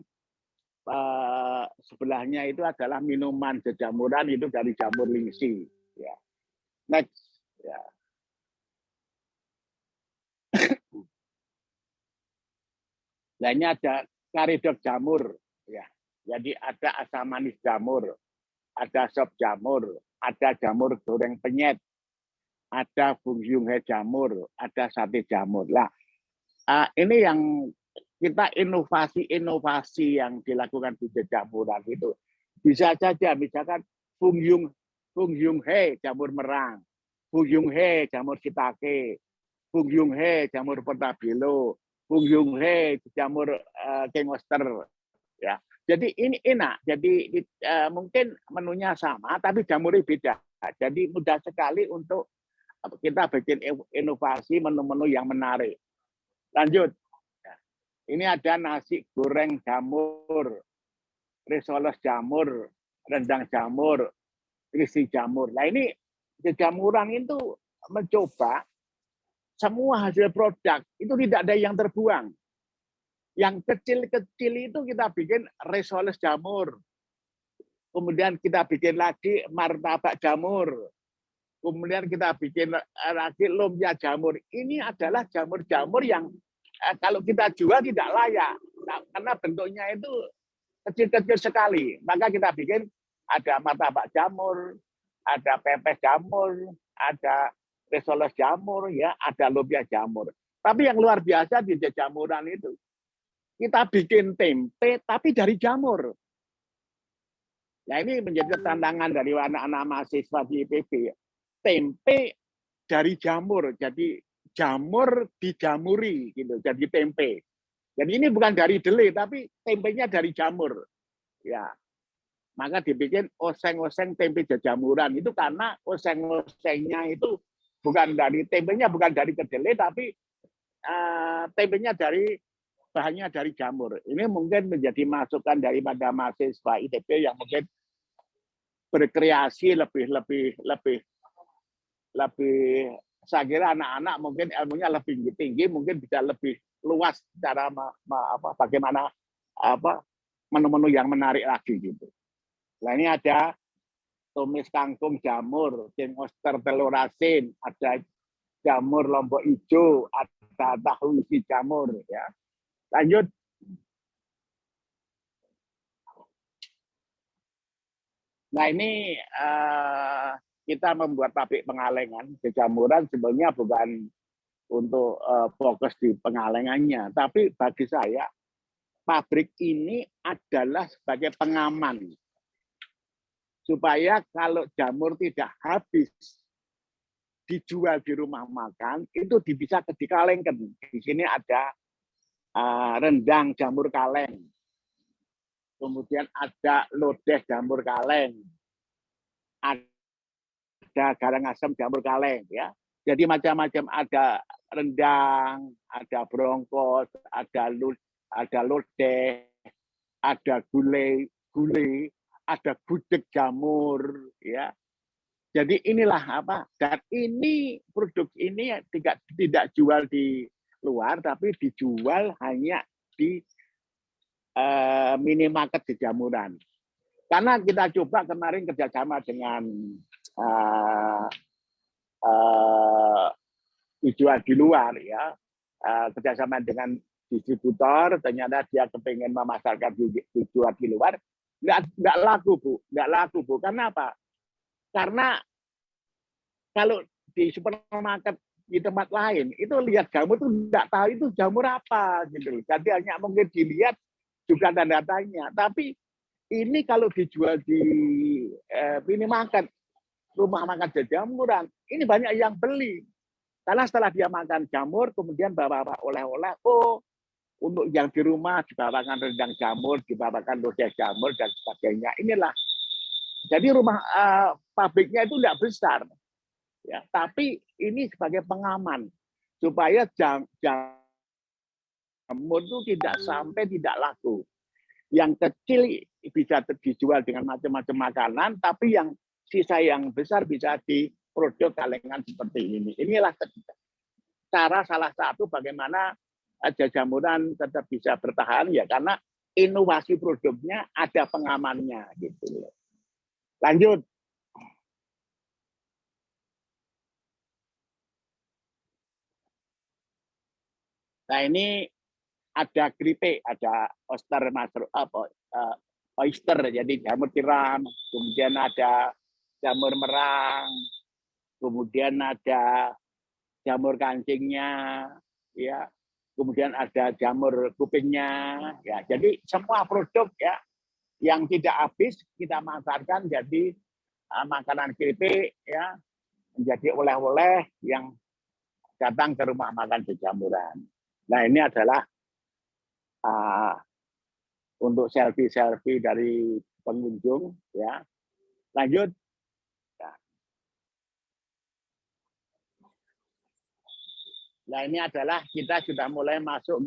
sebelahnya itu adalah minuman jejamuran itu dari jamur lingsi. Ya. Next. Ya. Nah ini ada karedok jamur. Ya. Jadi ada asam manis jamur, ada sop jamur, ada jamur goreng penyet, ada bungyunghe jamur, ada sate jamur. Nah ini yang kita inovasi yang dilakukan di Jejamuran itu bisa saja misalkan bungyunghe jamur merang, bungyunghe jamur shiitake, bungyunghe jamur portabello, bungyunghe jamur king oyster, ya. Jadi ini enak. Jadi mungkin menunya sama tapi jamurnya beda. Jadi mudah sekali untuk kita bikin inovasi menu-menu yang menarik. Lanjut. Ini ada nasi goreng jamur, risoles jamur, rendang jamur, crispy jamur. Nah ini Jejamuran itu mencoba semua hasil produk itu tidak ada yang terbuang. Yang kecil-kecil itu kita bikin risoles jamur. Kemudian kita bikin lagi martabak jamur. Kemudian kita bikin lagi lumpia jamur. Ini adalah jamur-jamur yang kalau kita jual tidak layak, nah, karena bentuknya itu kecil-kecil sekali. Maka kita bikin ada martabak jamur, ada pepes jamur, ada risoles jamur, ya, ada lumpia jamur. Tapi yang luar biasa di jamuran itu, kita bikin tempe tapi dari jamur. Nah, ini menjadi tantangan dari anak-anak mahasiswa di IPB. Tempe dari jamur, jadi jamur dijamuri, gitu, jadi tempe. Jadi ini bukan dari delay, tapi tempenya dari jamur. Ya, maka dibikin oseng-oseng tempe jamuran itu karena oseng-osengnya itu bukan dari tempenya, bukan dari kedelai, tapi tempenya dari bahannya dari jamur. Ini mungkin menjadi masukan daripada mahasiswa ITB yang mungkin berkreasi lebih saya kira anak-anak mungkin ilmunya lebih tinggi, mungkin bisa lebih luas cara bagaimana menu-menu yang menarik lagi gitu. Nah, ini ada tumis kangkung jamur, king oyster telur asin, ada jamur lombok hijau, ada tahu isi jamur, ya. Lanjut. Nah, ini kita membuat pabrik pengalengan. Jamuran sebenarnya bukan untuk fokus di pengalengannya, tapi bagi saya pabrik ini adalah sebagai pengaman supaya kalau jamur tidak habis dijual di rumah makan itu bisa dikalengkan. Di sini ada rendang jamur kaleng, kemudian ada lodeh jamur kaleng, ada garang asam jamur kaleng, ya. Jadi macam-macam, ada rendang, ada brongkos, ada lodeh, ada gulai, ada gudeg jamur, ya. Jadi inilah dan ini produk ini tidak jual di luar, tapi dijual hanya di minimarket di jamuran. Karena kita coba kemarin kerjasama dengan dijual di luar, ya, kerjasama dengan distributor, ternyata dia kepengen memasarkan dijual di luar, nggak laku Bu. Karena apa? Karena kalau di supermarket di tempat lain itu lihat jamur tuh nggak tahu itu jamur apa gitu. Jadi hanya mungkin dilihat juga tanda tanya. Tapi ini kalau dijual di minimarket, rumah makan jamuran, ini banyak yang beli. Karena setelah dia makan jamur, kemudian bawa oleh-oleh, untuk yang di rumah dibawakan rendang jamur, dibawakan lodeh jamur dan sebagainya. Inilah. Jadi rumah pabriknya itu tidak besar, ya, tapi ini sebagai pengaman supaya jamur itu tidak sampai tidak laku. Yang kecil bisa dijual dengan macam-macam makanan, tapi yang sisa yang besar bisa diproduk kalengan seperti ini. Inilah cara salah satu bagaimana jamuran tetap bisa bertahan, ya, karena inovasi produknya ada pengamannya gitu. Lanjut. Nah, ini ada keripik, ada oyster, jadi jamur tiram, kemudian ada jamur merang, kemudian ada jamur kancingnya, ya, kemudian ada jamur kupingnya, ya. Jadi semua produk, ya, yang tidak habis kita manfaatkan jadi makanan keripik, ya, menjadi oleh-oleh yang datang ke rumah makan jamuran. Nah, ini adalah untuk selfie dari pengunjung, ya. Lanjut. Nah, ini adalah kita sudah mulai masuk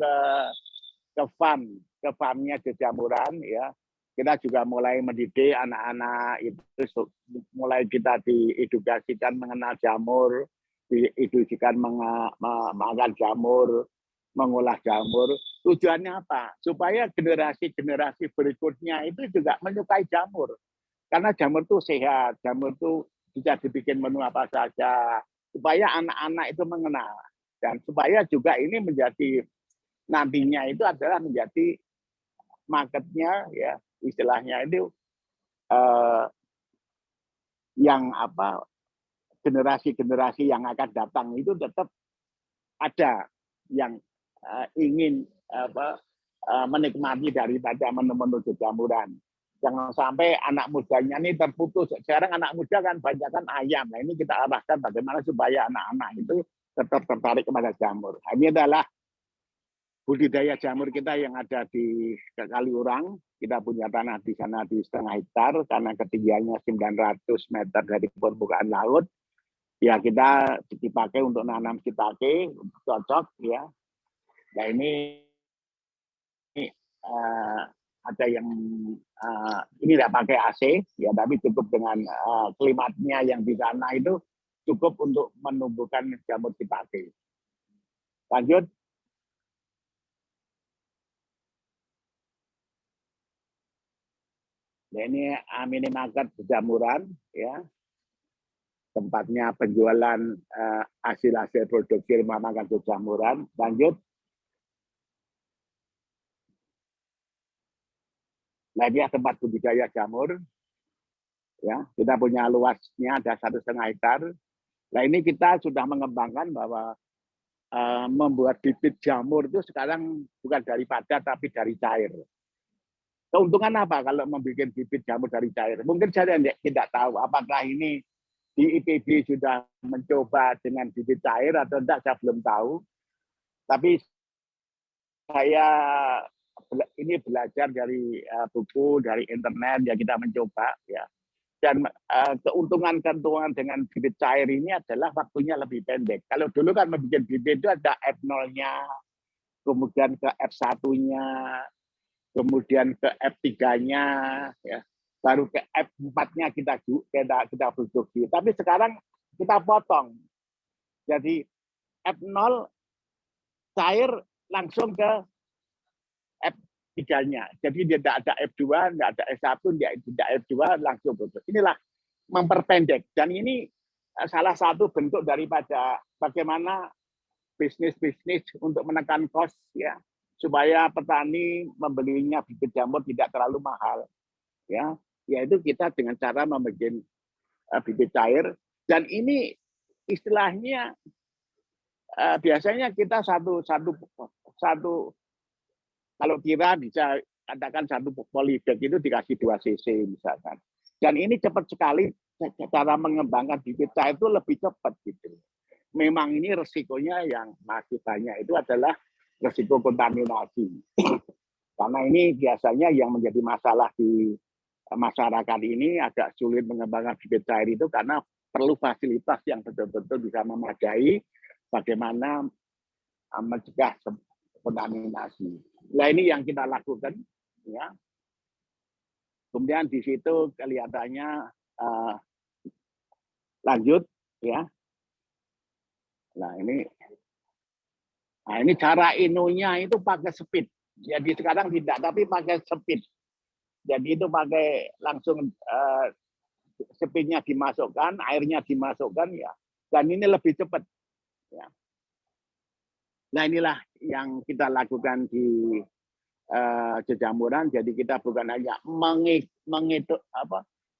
ke farmnya jamuran, ya. Kita juga mulai mendidik anak-anak itu, mulai kita diedukasikan mengenal jamur, diedukasikan makan jamur, mengolah jamur. Tujuannya apa? Supaya generasi-generasi berikutnya itu juga menyukai jamur. Karena jamur itu sehat, jamur itu bisa dibikin menu apa saja, supaya anak-anak itu mengenal. Dan supaya juga ini menjadi, nantinya itu adalah menjadi marketnya, ya, istilahnya itu yang generasi-generasi yang akan datang itu tetap ada yang ingin menikmati daripada menu-menu jejamuran. Jangan sampai anak mudanya ini terputus. Sekarang anak muda kan banyak kan ayam. Nah, ini kita arahkan bagaimana supaya anak-anak itu tetap tertarik kepada jamur. Ini adalah budidaya jamur kita yang ada di Kaliurang. Kita punya tanah di sana di 1,5 hektar karena ketinggiannya 900 meter dari permukaan laut. Ya kita dipakai untuk nanam shiitake, cocok ya. Nah ini ada yang ini tidak pakai AC ya, tapi cukup dengan klimatnya yang di sana itu cukup untuk menumbuhkan jamur shiitake. Lanjut. Nah, ini minimarket jamuran ya. Tempatnya penjualan hasil-hasil produksi rumah makan jamuran. Lanjut. Nah, ini tempat budidaya jamur. Ya, kita punya luasnya ada 1,5 hektar. Nah, ini kita sudah mengembangkan bahwa membuat bibit jamur itu sekarang bukan dari padat tapi dari cair. Keuntungan apa kalau membuat bibit jamur dari cair? Mungkin saya tidak tahu apakah ini di IPB sudah mencoba dengan bibit cair atau tidak, saya belum tahu. Tapi saya ini belajar dari buku, dari internet, ya kita mencoba ya. Dan keuntungan dengan bibit cair ini adalah waktunya lebih pendek. Kalau dulu kan membuat bibit itu ada F0-nya, kemudian ke F1-nya, kemudian ke F3-nya, ya. Baru ke F4-nya kita produksi. Tapi sekarang kita potong. Jadi F0 cair langsung ke F3-nya. Jadi tidak ada F2, tidak ada S1, tidak F2, langsung produksi. Inilah memperpendek. Dan ini salah satu bentuk daripada bagaimana bisnis-bisnis untuk menekan kos ya, supaya petani membelinya bibit jamur tidak terlalu mahal. Ya, yaitu kita dengan cara membuat bibit cair. Dan ini istilahnya biasanya kita satu kalau kira bisa katakan satu polybag itu dikasih 2 cc misalkan. Dan ini cepat sekali cara mengembangkan bibit cair itu lebih cepat gitu. Memang ini resikonya yang masih banyak itu adalah resiko kontaminasi. Karena ini biasanya yang menjadi masalah di masyarakat ini agak sulit mengembangkan bibit cair itu karena perlu fasilitas yang betul-betul bisa memadai bagaimana mencegah kontaminasi. Nah ini yang kita lakukan ya. Kemudian di situ kelihatannya lanjut ya. Nah ini cara inunya itu pakai speed. Jadi sekarang tidak, tapi pakai speed. Jadi itu pakai langsung speednya dimasukkan, airnya dimasukkan ya. Dan ini lebih cepat. Ya. Nah inilah yang kita lakukan di jejamuran. Jadi kita bukan hanya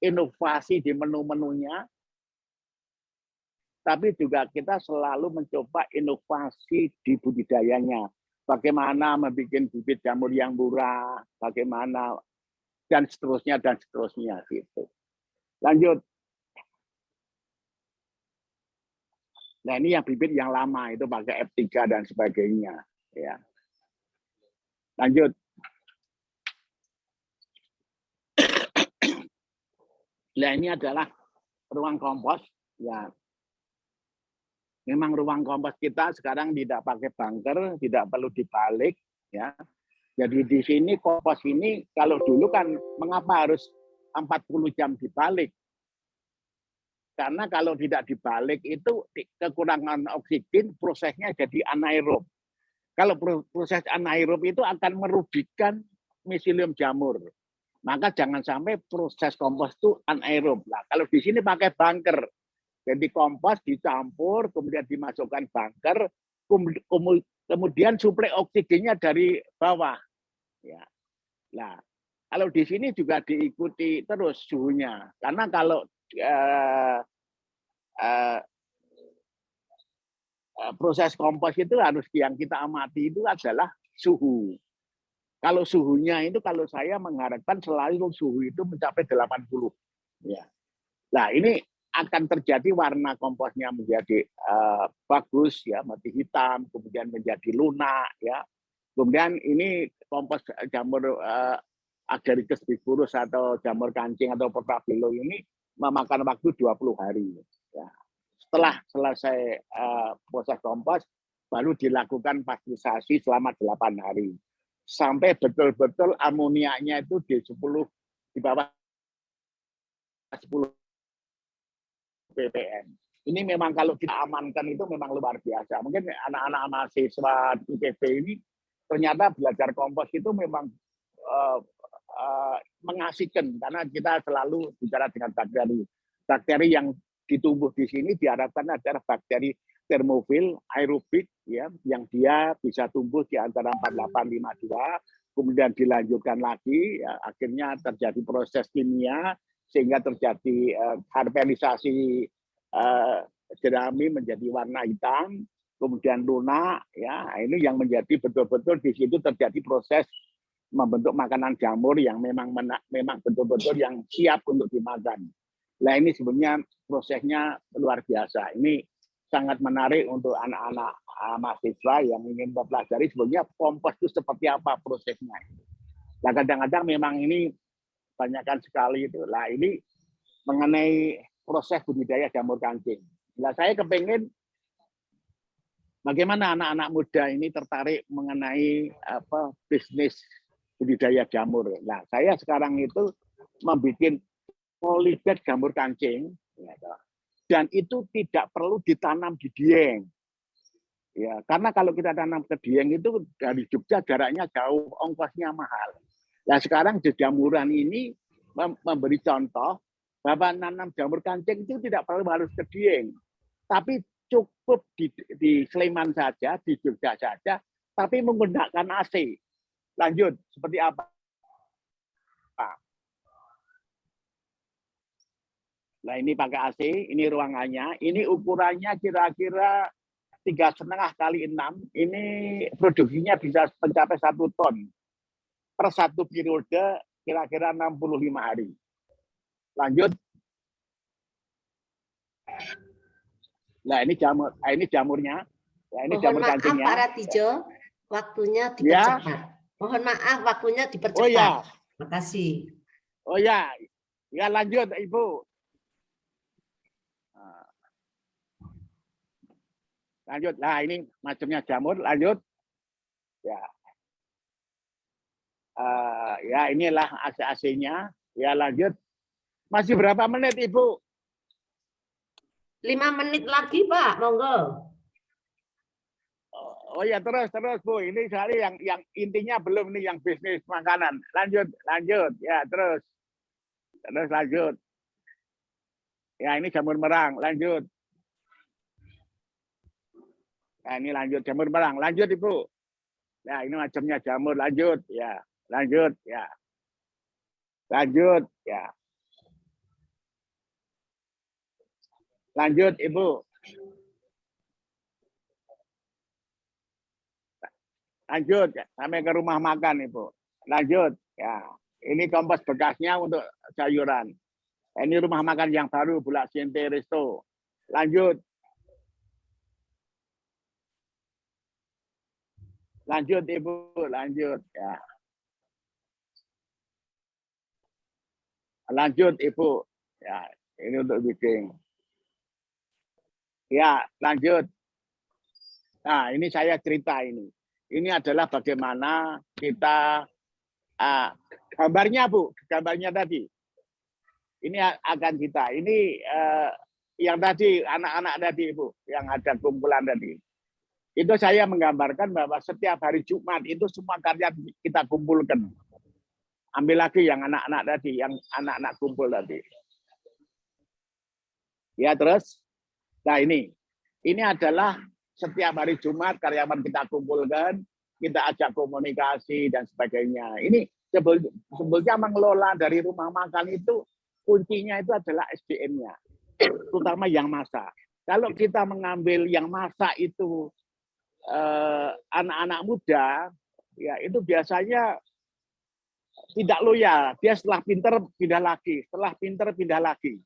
inovasi di menu-menunya, tapi juga kita selalu mencoba inovasi di budidayanya. Bagaimana membuat bibit jamur yang murah, bagaimana dan seterusnya gitu. Lanjut. Nah ini yang bibit yang lama itu pakai F3 dan sebagainya. Ya. Lanjut. Nah ini adalah ruang kompos. Ya. Memang ruang kompos kita sekarang tidak pakai bunker, tidak perlu dibalik. Ya. Jadi di sini kompos ini kalau dulu kan mengapa harus 40 jam dibalik? Karena kalau tidak dibalik itu kekurangan oksigen, prosesnya jadi anaerob. Kalau proses anaerob itu akan merugikan miselium jamur. Maka jangan sampai proses kompos itu anaerob. Nah, kalau di sini pakai bunker. Jadi kompos dicampur, kemudian dimasukkan bunker, kemudian suplai oksigennya dari bawah. Ya. Nah, kalau di sini juga diikuti terus suhunya. Karena kalau proses kompos itu harus yang kita amati itu adalah suhu. Kalau suhunya itu kalau saya mengharapkan selalu suhu itu mencapai 80. Ya. Nah, ini akan terjadi warna komposnya menjadi bagus ya, mati hitam, kemudian menjadi lunak ya. Kemudian ini kompos jamur Agaricus bisporus atau jamur kancing atau portobello ini memakan waktu 20 hari. Ya. Setelah selesai proses kompos, baru dilakukan pasteurisasi selama 8 hari. Sampai betul-betul amoniaknya itu di bawah 10 ppm. Ini memang kalau kita amankan itu memang luar biasa. Mungkin anak-anak mahasiswa IPB ini ternyata belajar kompos itu memang mengasihkan karena kita selalu bicara dengan bakteri. Bakteri yang ditumbuh di sini diharapkan adalah bakteri termofil, aerobik, ya, yang dia bisa tumbuh di antara 4852, kemudian dilanjutkan lagi, ya, akhirnya terjadi proses kimia sehingga terjadi harmonisasi jerami menjadi warna hitam, kemudian lunak, ya, ini yang menjadi betul-betul di situ terjadi proses membentuk makanan jamur yang memang betul-betul yang siap untuk dimakan. Nah, ini sebenarnya prosesnya luar biasa. Ini sangat menarik untuk anak-anak mahasiswa yang ingin mempelajari sebenarnya kompos itu seperti apa prosesnya. Nah, kadang-kadang memang ini banyakkan sekali itu. Nah, ini mengenai proses budidaya jamur kancing. Nah, saya kepengen bagaimana anak-anak muda ini tertarik mengenai bisnis budidaya jamur. Nah, saya sekarang itu membuat polybag jamur kancing, dan itu tidak perlu ditanam di Dieng. Ya, karena kalau kita tanam ke Dieng itu dari Jogja jaraknya jauh, ongkosnya mahal. Nah, sekarang jamuran ini memberi contoh bahwa nanam jamur kancing itu tidak perlu harus ke Dieng, tapi cukup di Sleman saja, di Jogja saja, tapi menggunakan AC. Lanjut, seperti apa? Nah, ini pakai AC, ini ruangannya, ini ukurannya kira-kira 3,5 kali 6, ini produksinya bisa mencapai 1 ton. Per 1 periode kira-kira 65 hari. Lanjut. Nah, ini jamurnya. Nah, ini jamur kancingnya. Mohon maaf Pak Ratijo, waktunya dipercepat. Ya. Mohon maaf waktunya dipercepat. Oh ya. Terima kasih. Oh ya. Ya, lanjut Ibu. Lanjut. Nah, ini macamnya jamur. Lanjut. Ya. Ya, inilah AC-AC-nya. Ya, lanjut. Masih berapa menit, Ibu? 5 menit lagi, Pak. Monggo. Oh ya, terus Bu. Ini sekali yang intinya belum nih yang bisnis makanan. Lanjut. Ya, terus lanjut. Ya, ini jamur merang. Lanjut. Nah, ini lanjut jamur merang. Lanjut, Ibu. Nah, ini macamnya jamur. Lanjut. Ya. Lanjut. Ya. Lanjut. Ya. Lanjut, Ibu. Lanjut. Sampai ke rumah makan, Ibu. Lanjut. Ya. Ini kompos bekasnya untuk sayuran. Ini rumah makan yang baru, Bulak Sinte Resto. Lanjut. Lanjut, Ibu. Lanjut. Ya. Lanjut, Ibu. Ya, ini untuk bikin. Ya, lanjut. Nah, ini saya cerita ini. Ini adalah bagaimana kita gambarnya, Bu. Gambarnya tadi. Ini akan kita. Ini yang tadi, anak-anak tadi, Bu. Yang ada kumpulan tadi. Itu saya menggambarkan bahwa setiap hari Jumat itu semua karya kita kumpulkan. Ambil lagi yang anak-anak tadi, yang anak-anak kumpul tadi. Ya, terus. Nah, ini adalah setiap hari Jumat karyawan kita kumpulkan, kita ajak komunikasi dan sebagainya. Ini sebetulnya mengelola dari rumah makan itu kuncinya itu adalah SDM-nya. terutama yang masak. Kalau kita mengambil yang masak itu anak-anak muda, ya itu biasanya tidak loyal. Dia setelah pinter pindah lagi, setelah pinter pindah lagi.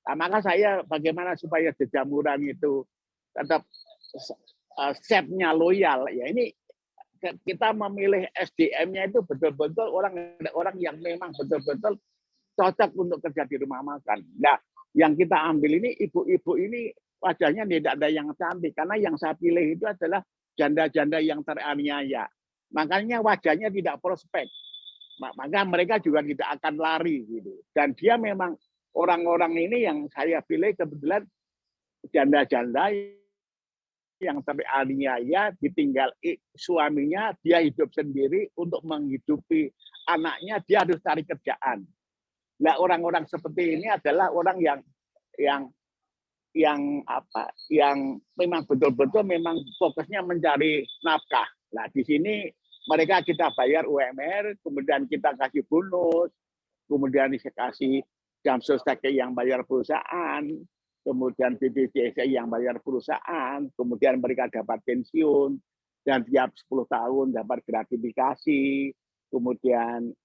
Nah, maka saya bagaimana supaya jejamuran itu tetap chefnya loyal, ya ini kita memilih SDM-nya itu betul-betul orang yang memang betul-betul cocok untuk kerja di rumah makan. Nah, yang kita ambil ini ibu-ibu ini wajahnya tidak ada yang cantik karena yang saya pilih itu adalah janda-janda yang teraniaya. Makanya wajahnya tidak prospek. Maka mereka juga tidak akan lari gitu. Dan dia memang orang-orang ini yang saya pilih kebetulan janda-janda yang teraniaya, ditinggal suaminya, dia hidup sendiri untuk menghidupi anaknya, dia harus cari kerjaan. Nah, orang-orang seperti ini adalah orang yang memang betul-betul memang fokusnya mencari nafkah. Nah, di sini mereka kita bayar UMR, kemudian kita kasih bonus, kemudian dikasih jam sosial yang bayar perusahaan, kemudian BPJS yang bayar perusahaan, kemudian mereka dapat pensiun, dan tiap 10 tahun dapat gratifikasi, kemudian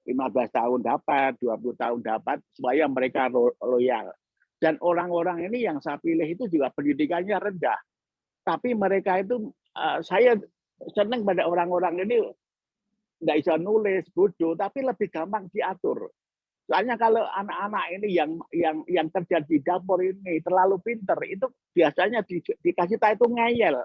15 tahun dapat, 20 tahun dapat, supaya mereka loyal. Dan orang-orang ini yang saya pilih itu juga pendidikannya rendah. Tapi mereka itu, saya senang pada orang-orang ini, nggak bisa nulis, bodoh, tapi lebih gampang diatur. Soalnya kalau anak-anak ini yang kerja di dapur ini terlalu pinter, itu biasanya dikasih tahu itu ngeyel.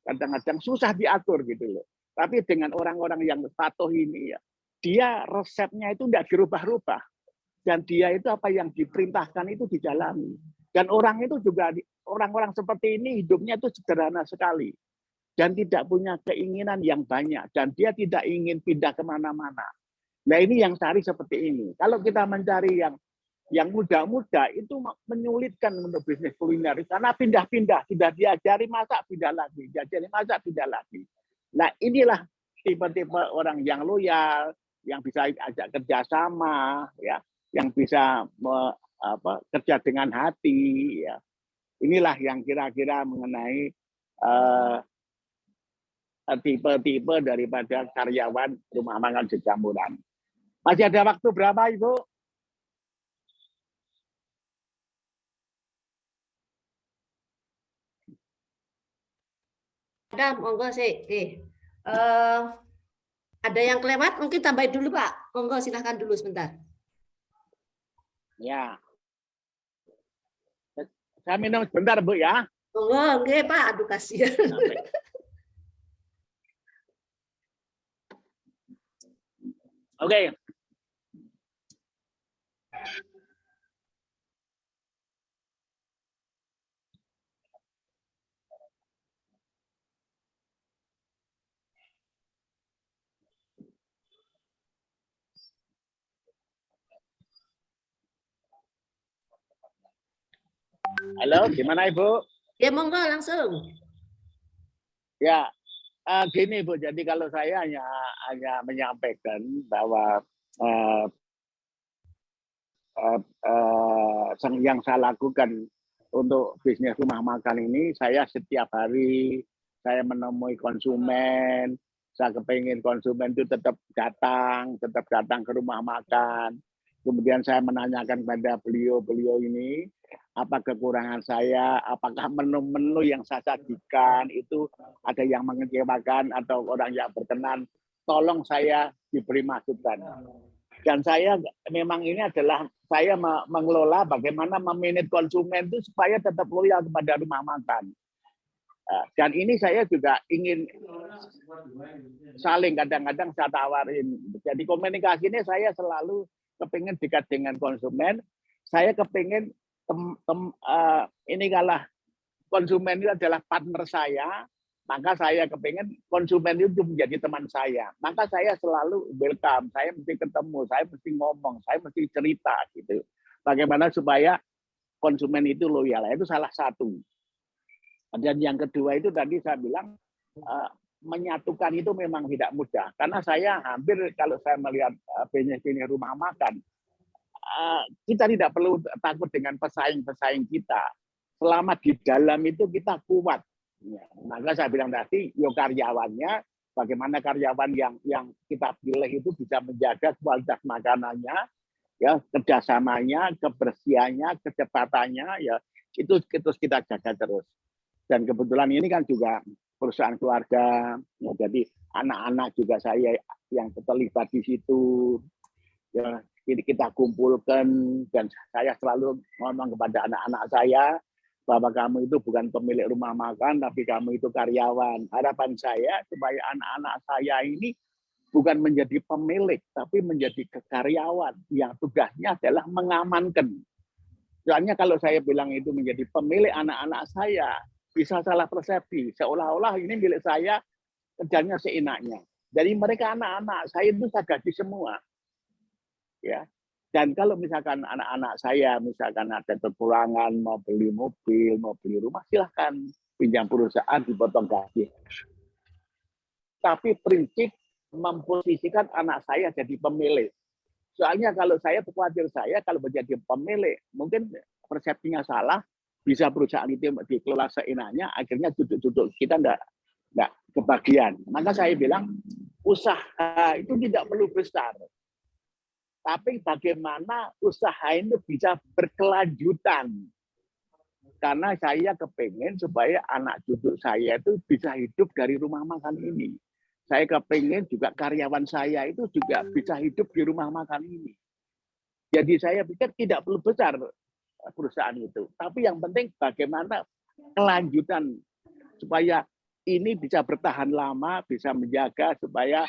Kadang-kadang susah diatur gitu loh. Tapi dengan orang-orang yang patuh ini ya, dia resepnya itu tidak dirubah-rubah. Dan dia itu apa yang diperintahkan itu dijalani. Dan orang itu juga, orang-orang seperti ini hidupnya itu sederhana sekali. Dan tidak punya keinginan yang banyak. Dan dia tidak ingin pindah kemana-mana. Nah ini yang cari seperti ini. Kalau kita mencari yang muda-muda itu menyulitkan untuk bisnis kuliner karena pindah-pindah, sudah diajari masak pindah lagi, diajari masak pindah lagi. Nah inilah tipe-tipe orang yang loyal, yang bisa ajak kerjasama, ya, yang bisa kerja dengan hati. Ya. Inilah yang kira-kira mengenai tipe-tipe daripada karyawan rumah makan Jejamuran. Masih ada waktu berapa, Ibu? Ada, monggo sih. Ada yang kelewat, mungkin tambahin dulu, Pak. Monggo, silahkan dulu sebentar. Ya. Saya minum sebentar, Bu, ya. Monggo, nggih, Pak. Aduh, kasihan. Oke. Halo, gimana Ibu? Ya, monggo langsung. Ya, gini Bu, jadi kalau saya hanya menyampaikan bahwa yang saya lakukan untuk bisnis rumah makan ini, saya setiap hari saya menemui konsumen, saya kepingin konsumen itu tetap datang ke rumah makan. Kemudian saya menanyakan kepada beliau ini, apa kekurangan saya, apakah menu-menu yang saya sajikan itu ada yang mengecewakan atau orang yang berkenan, tolong saya diberi masukan. Dan saya memang ini adalah saya mengelola bagaimana memanage konsumen itu supaya tetap loyal kepada rumah makan. Dan ini saya juga ingin saling kadang-kadang saya tawarin. Jadi komunikasi ini saya selalu kepingin dekat dengan konsumen. Saya kepingin ini kalau konsumen itu adalah partner saya, maka saya kepingin konsumen itu menjadi teman saya. Maka saya selalu welcome, saya mesti ketemu, saya mesti ngomong, saya mesti cerita gitu. Bagaimana supaya konsumen itu loyal, itu salah satu. Dan yang kedua itu tadi saya bilang menyatukan itu memang tidak mudah. Karena saya hampir kalau saya melihat bisnis rumah makan, kita tidak perlu takut dengan pesaing-pesaing kita. Selama di dalam itu kita kuat. Ya, maka saya bilang tadi, yo karyawannya, bagaimana karyawan yang kita pilih itu bisa menjaga kualitas makanannya, ya kerjasamanya, kebersihannya, kecepatannya, ya itu kita jaga terus. Dan kebetulan ini kan juga perusahaan keluarga, ya, jadi anak-anak juga saya yang terlibat di situ, ya kita kumpulkan, dan saya selalu ngomong kepada anak-anak saya bahwa kamu itu bukan pemilik rumah makan, tapi kamu itu karyawan. Harapan saya supaya anak-anak saya ini bukan menjadi pemilik, tapi menjadi karyawan yang tugasnya adalah mengamankan. Soalnya kalau saya bilang itu menjadi pemilik anak-anak saya, bisa salah persepsi, seolah-olah ini milik saya, kerjanya seenaknya. Jadi mereka anak-anak saya itu saya gaji semua. Ya. Dan kalau misalkan anak-anak saya misalkan ada kekurangan, mau beli mobil, mau beli rumah, silahkan pinjam perusahaan, dipotong gaji. Tapi prinsip memposisikan anak saya jadi pemilik. Soalnya kalau saya khawatir saya kalau menjadi pemilik, mungkin persepsinya salah, bisa perusahaan itu dikelola seenaknya, akhirnya duduk-duduk kita enggak kebagian. Maka saya bilang usaha itu tidak perlu besar. Tapi bagaimana usaha itu bisa berkelanjutan. Karena saya kepengen supaya anak cucu saya itu bisa hidup dari rumah makan ini. Saya kepengen juga karyawan saya itu juga bisa hidup di rumah makan ini. Jadi saya pikir tidak perlu besar perusahaan itu. Tapi yang penting bagaimana kelanjutan supaya ini bisa bertahan lama, bisa menjaga supaya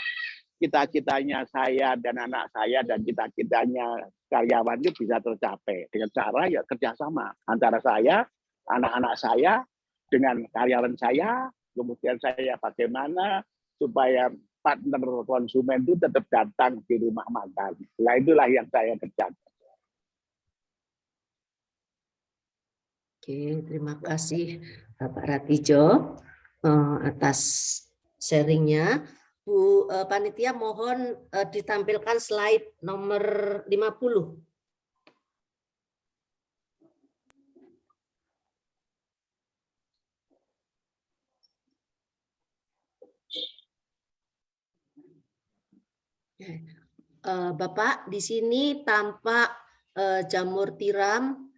cita-citanya saya dan anak saya dan cita-citanya karyawan itu bisa tercapai dengan cara ya kerjasama antara saya, anak-anak saya dengan karyawan saya, kemudian saya bagaimana supaya partner konsumen itu tetap datang di rumah makan. Nah itulah yang saya kerjakan. Oke, terima kasih Bapak Ratijo atas sharingnya. Bu Panitia mohon ditampilkan slide nomor 50. Bapak, di sini tampak jamur tiram.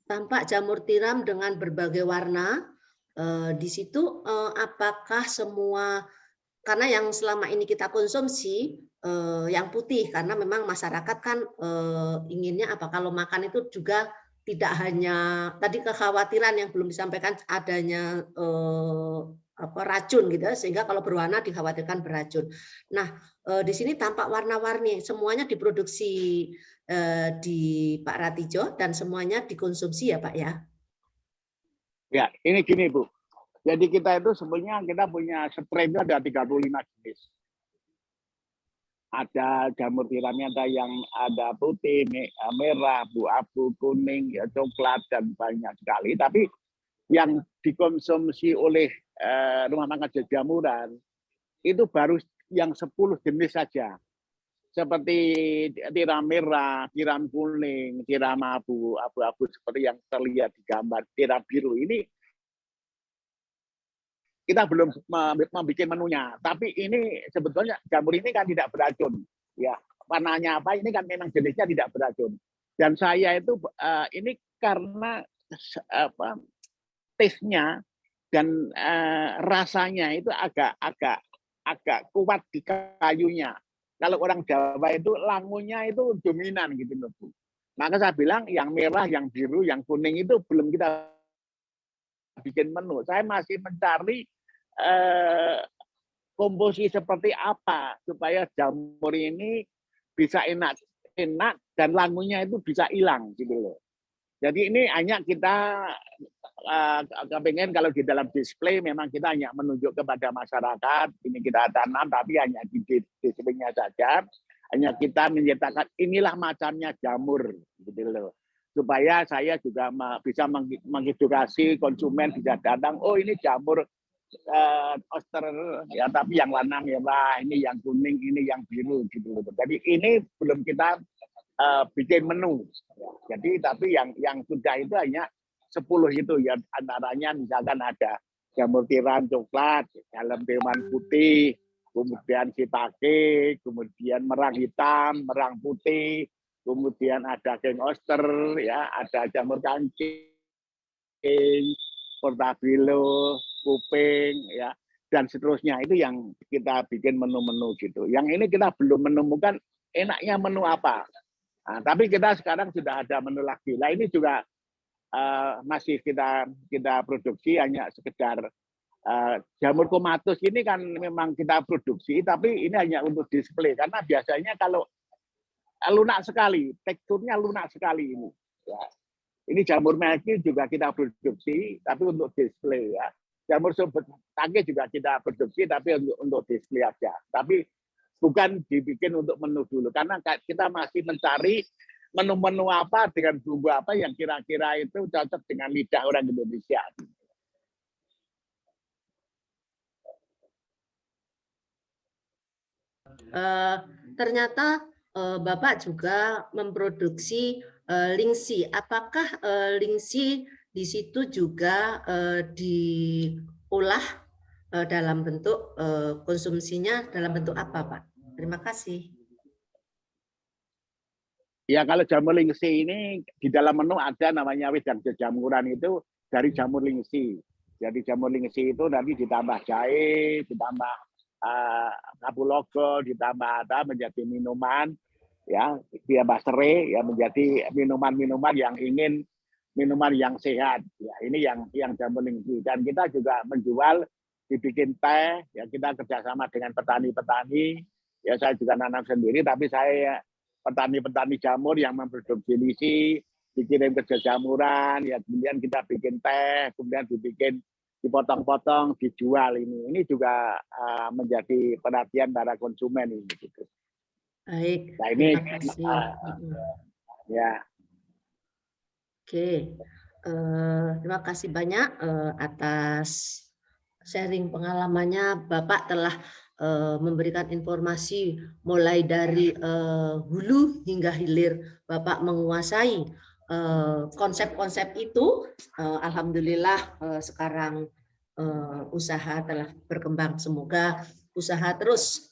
Tampak jamur tiram dengan berbagai warna. Di situ apakah semua, karena yang selama ini kita konsumsi yang putih, karena memang masyarakat kan inginnya apa, kalau makan itu juga tidak hanya tadi kekhawatiran yang belum disampaikan adanya racun gitu, sehingga kalau berwarna dikhawatirkan beracun. Nah di sini tampak warna-warni, semuanya diproduksi di Pak Ratijo dan semuanya dikonsumsi ya Pak ya? Ya, ini gini Bu. Jadi kita itu sebenarnya kita punya strainnya ada 35 jenis. Ada jamur tiramnya, ada yang ada putih, merah, abu-abu, kuning, ya, coklat dan banyak sekali. Tapi yang dikonsumsi oleh rumah makan jamuran itu baru yang 10 jenis saja. Seperti tiram merah, tiram kuning, tiram abu-abu seperti yang terlihat di gambar, tiram biru ini kita belum membuat menunya. Tapi ini sebetulnya jamur ini kan tidak beracun. Ya, warnanya apa ini kan memang jenisnya tidak beracun. Dan saya itu ini karena apa taste-nya dan rasanya itu agak kuat di kayunya. Kalau orang Jawa itu langunya itu dominan gitu loh Bu. Maka saya bilang yang merah, yang biru, yang kuning itu belum kita bikin menu. Saya masih mencari komposisi seperti apa supaya jamur ini bisa enak dan langunya itu bisa hilang gitu loh. Jadi ini hanya kita kepengen kalau di dalam display memang kita hanya menunjuk kepada masyarakat ini kita tanam, tapi hanya di displaynya saja, hanya kita menyatakan inilah macamnya jamur gitu loh, supaya saya juga bisa mengedukasi konsumen bisa datang, oh ini jamur oster ya, tapi yang warna merah, ini yang kuning, ini yang biru gitu. Jadi ini belum kita bikin menu. Jadi tapi yang sudah itu hanya 10 itu ya, antaranya misalkan ada jamur tiram coklat, dalam dewan putih, kemudian shiitake, kemudian merang hitam, merang putih, kemudian ada king oyster, ya, ada jamur kancing, portabilo, kuping, ya, dan seterusnya. Itu yang kita bikin menu-menu gitu. Yang ini kita belum menemukan enaknya menu apa. Nah, tapi kita sekarang sudah ada menu lagi. Nah ini juga masih kita produksi, hanya sekedar jamur komatus ini kan memang kita produksi, tapi ini hanya untuk display karena biasanya kalau lunak sekali, teksturnya lunak sekali ini. Ya. Ini jamur merki juga kita produksi, tapi untuk display ya. Jamur shiitake juga kita produksi, tapi untuk display aja. Tapi bukan dibikin untuk menu dulu, karena kita masih mencari menu-menu apa dengan bumbu apa yang kira-kira itu cocok dengan lidah orang Indonesia. Ternyata Bapak juga memproduksi lingsi. Apakah lingsi di situ juga diolah dalam bentuk konsumsinya dalam bentuk apa, Pak? Terima kasih. Ya kalau jamur lingsi ini di dalam menu ada namanya wedang jamuran, itu dari jamur lingsi. Jadi jamur lingsi itu nanti ditambah jahe, ditambah kapulaga, ditambah ada menjadi minuman, ya, ditambah serai, ya, menjadi minuman-minuman yang ingin minuman yang sehat. Ya, ini yang jamur lingsi. Dan kita juga menjual, dibikin teh, ya, kita kerjasama dengan petani-petani. Ya saya juga nanam sendiri, tapi saya petani-petani jamur yang memproduksi lingsi, dikirim ke jamuran, ya, kemudian kita bikin teh, kemudian dipotong-potong, dijual ini. Ini juga menjadi perhatian para konsumen ini. Gitu. Baik, nah, ini, terima kasih. Ya. Oke, terima kasih banyak atas sharing pengalamannya. Bapak telah memberikan informasi mulai dari hulu hingga hilir. Bapak menguasai konsep-konsep itu. Alhamdulillah sekarang usaha telah berkembang. Semoga usaha terus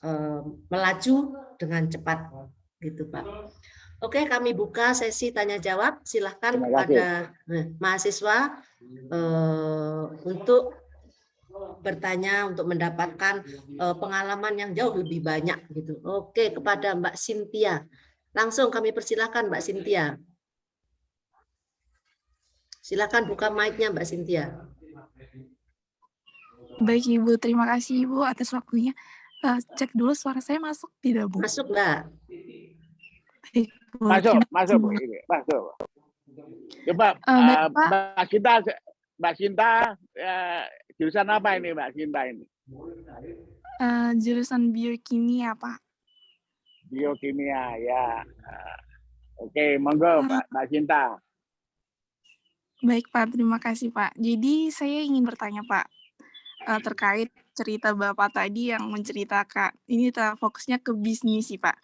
melaju dengan cepat, gitu Pak. Oke, kami buka sesi tanya jawab. Silahkan kepada mahasiswa untuk bertanya, untuk mendapatkan pengalaman yang jauh lebih banyak gitu. Oke, kepada Mbak Cynthia. Langsung kami persilahkan Mbak Cynthia. Silakan buka mic-nya Mbak Cynthia. Baik Ibu, terima kasih Ibu atas waktunya. Cek dulu suara saya masuk tidak Bu? Masuk Mbak? Baik, Bu. Masuk Bu. Coba Mbak Cinta, jurusan apa ini Mbak Cinta ini? Jurusan biokimia Pak. Biokimia ya. Oke, monggo Mbak Cinta. Baik Pak, terima kasih Pak. Jadi saya ingin bertanya Pak, terkait cerita Bapak tadi yang menceritakan, ini fokusnya ke bisnis sih Pak.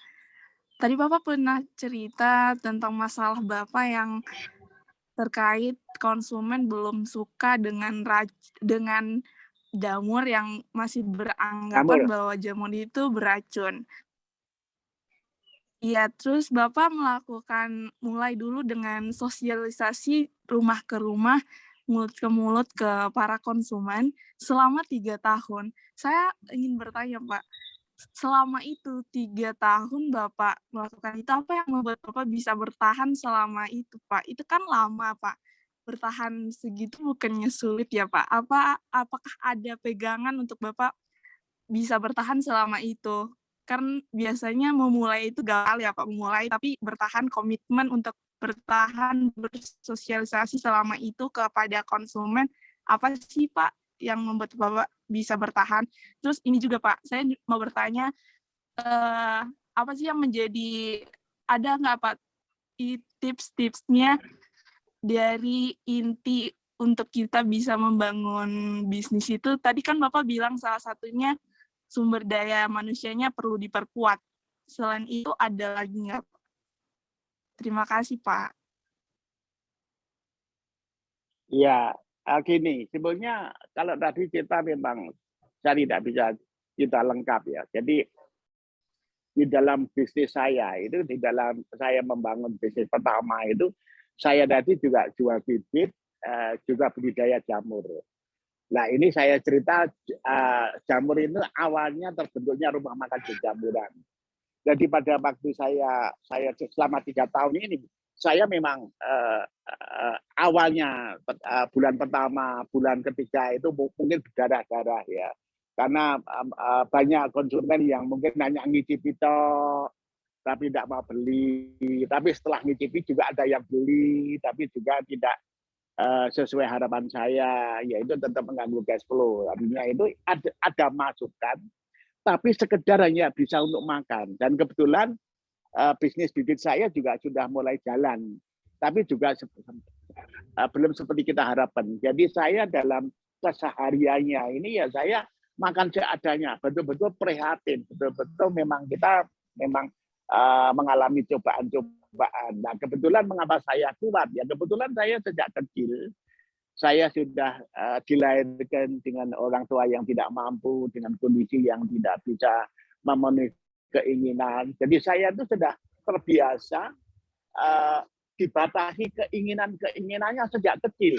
Tadi Bapak pernah cerita tentang masalah Bapak yang terkait konsumen belum suka dengan jamur yang masih beranggapan bahwa jamur itu beracun. Iya, terus Bapak melakukan mulai dulu dengan sosialisasi rumah ke rumah, mulut ke mulut ke para konsumen selama 3 tahun. Saya ingin bertanya Pak, selama itu 3 tahun Bapak melakukan itu, apa yang membuat Bapak bisa bertahan selama itu Pak? Itu kan lama Pak, bertahan segitu bukannya sulit ya Pak? Apakah ada pegangan untuk Bapak bisa bertahan selama itu? Kan biasanya memulai itu gagal ya Pak, memulai tapi bertahan, komitmen untuk bertahan bersosialisasi selama itu kepada konsumen, apa sih Pak yang membuat Bapak bisa bertahan? Terus ini juga Pak, saya mau bertanya, apa sih yang menjadi, ada nggak Pak tips-tipsnya dari inti untuk kita bisa membangun bisnis itu, tadi kan Bapak bilang salah satunya sumber daya manusianya perlu diperkuat. Selain itu ada lagi nggak? Terima kasih, Pak. Ya, gini, sebenarnya kalau tadi kita memang saya tidak bisa kita lengkap ya. Jadi di dalam bisnis saya itu, di dalam saya membangun bisnis pertama itu, saya tadi juga jual bibit, juga budidaya jamur. Nah ini saya cerita jamur itu awalnya terbentuknya rumah makan berjamuran. Jadi pada waktu saya selama 3 tahun ini, saya memang awalnya bulan pertama, bulan ketiga itu mungkin berdarah-darah ya. Karena banyak konsumen yang mungkin hanya ngicipi toh, tapi tidak mau beli. Tapi setelah ngicipi juga ada yang beli, tapi juga tidak sesuai harapan saya, yaitu tetap mengganggu cash flow. Artinya itu ada masukan, tapi sekedar hanya bisa untuk makan. Dan kebetulan bisnis bibit saya juga sudah mulai jalan, tapi juga belum seperti kita harapkan. Jadi saya dalam kesehariannya ini ya saya makan seadanya, betul-betul prihatin, betul-betul memang kita memang mengalami cobaan-cobaan. Nah kebetulan mengapa saya kuat ya, kebetulan saya sejak kecil saya sudah dilahirkan dengan orang tua yang tidak mampu, dengan kondisi yang tidak bisa memenuhi keinginan. Jadi saya itu sudah terbiasa dibatasi keinginannya sejak kecil.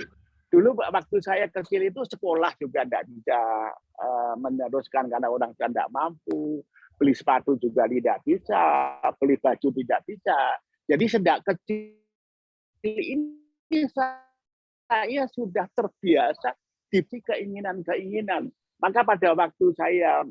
Dulu waktu saya kecil itu sekolah juga tidak bisa meneruskan karena orang tua tidak mampu, beli sepatu juga tidak bisa, beli baju tidak bisa. Jadi sejak kecil ini saya sudah terbiasa diberi keinginan-keinginan. Maka pada waktu saya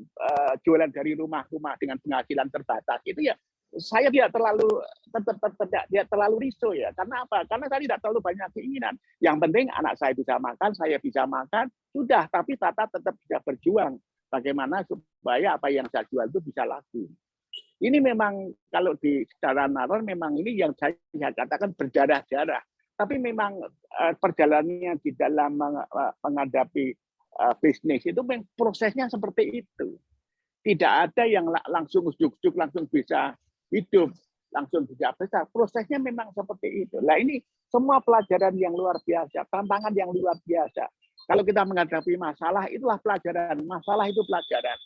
jualan dari rumah-rumah dengan penghasilan terbatas itu ya saya tidak terlalu risau ya. Karena apa? Karena saya tidak terlalu banyak keinginan. Yang penting anak saya bisa makan, saya bisa makan, sudah. Tapi Tata tetap bisa berjuang. Bagaimana supaya apa yang saya jual itu bisa laku. Ini memang kalau di secara nalar memang ini yang saya katakan berdarah-darah. Tapi memang perjalanannya di dalam menghadapi bisnis itu prosesnya seperti itu. Tidak ada yang langsung ujuk-ujuk langsung bisa hidup, langsung bisa besar. Prosesnya memang seperti itu. Nah ini semua pelajaran yang luar biasa, tantangan yang luar biasa. Kalau kita menghadapi masalah, itulah pelajaran. Masalah itu pelajaran.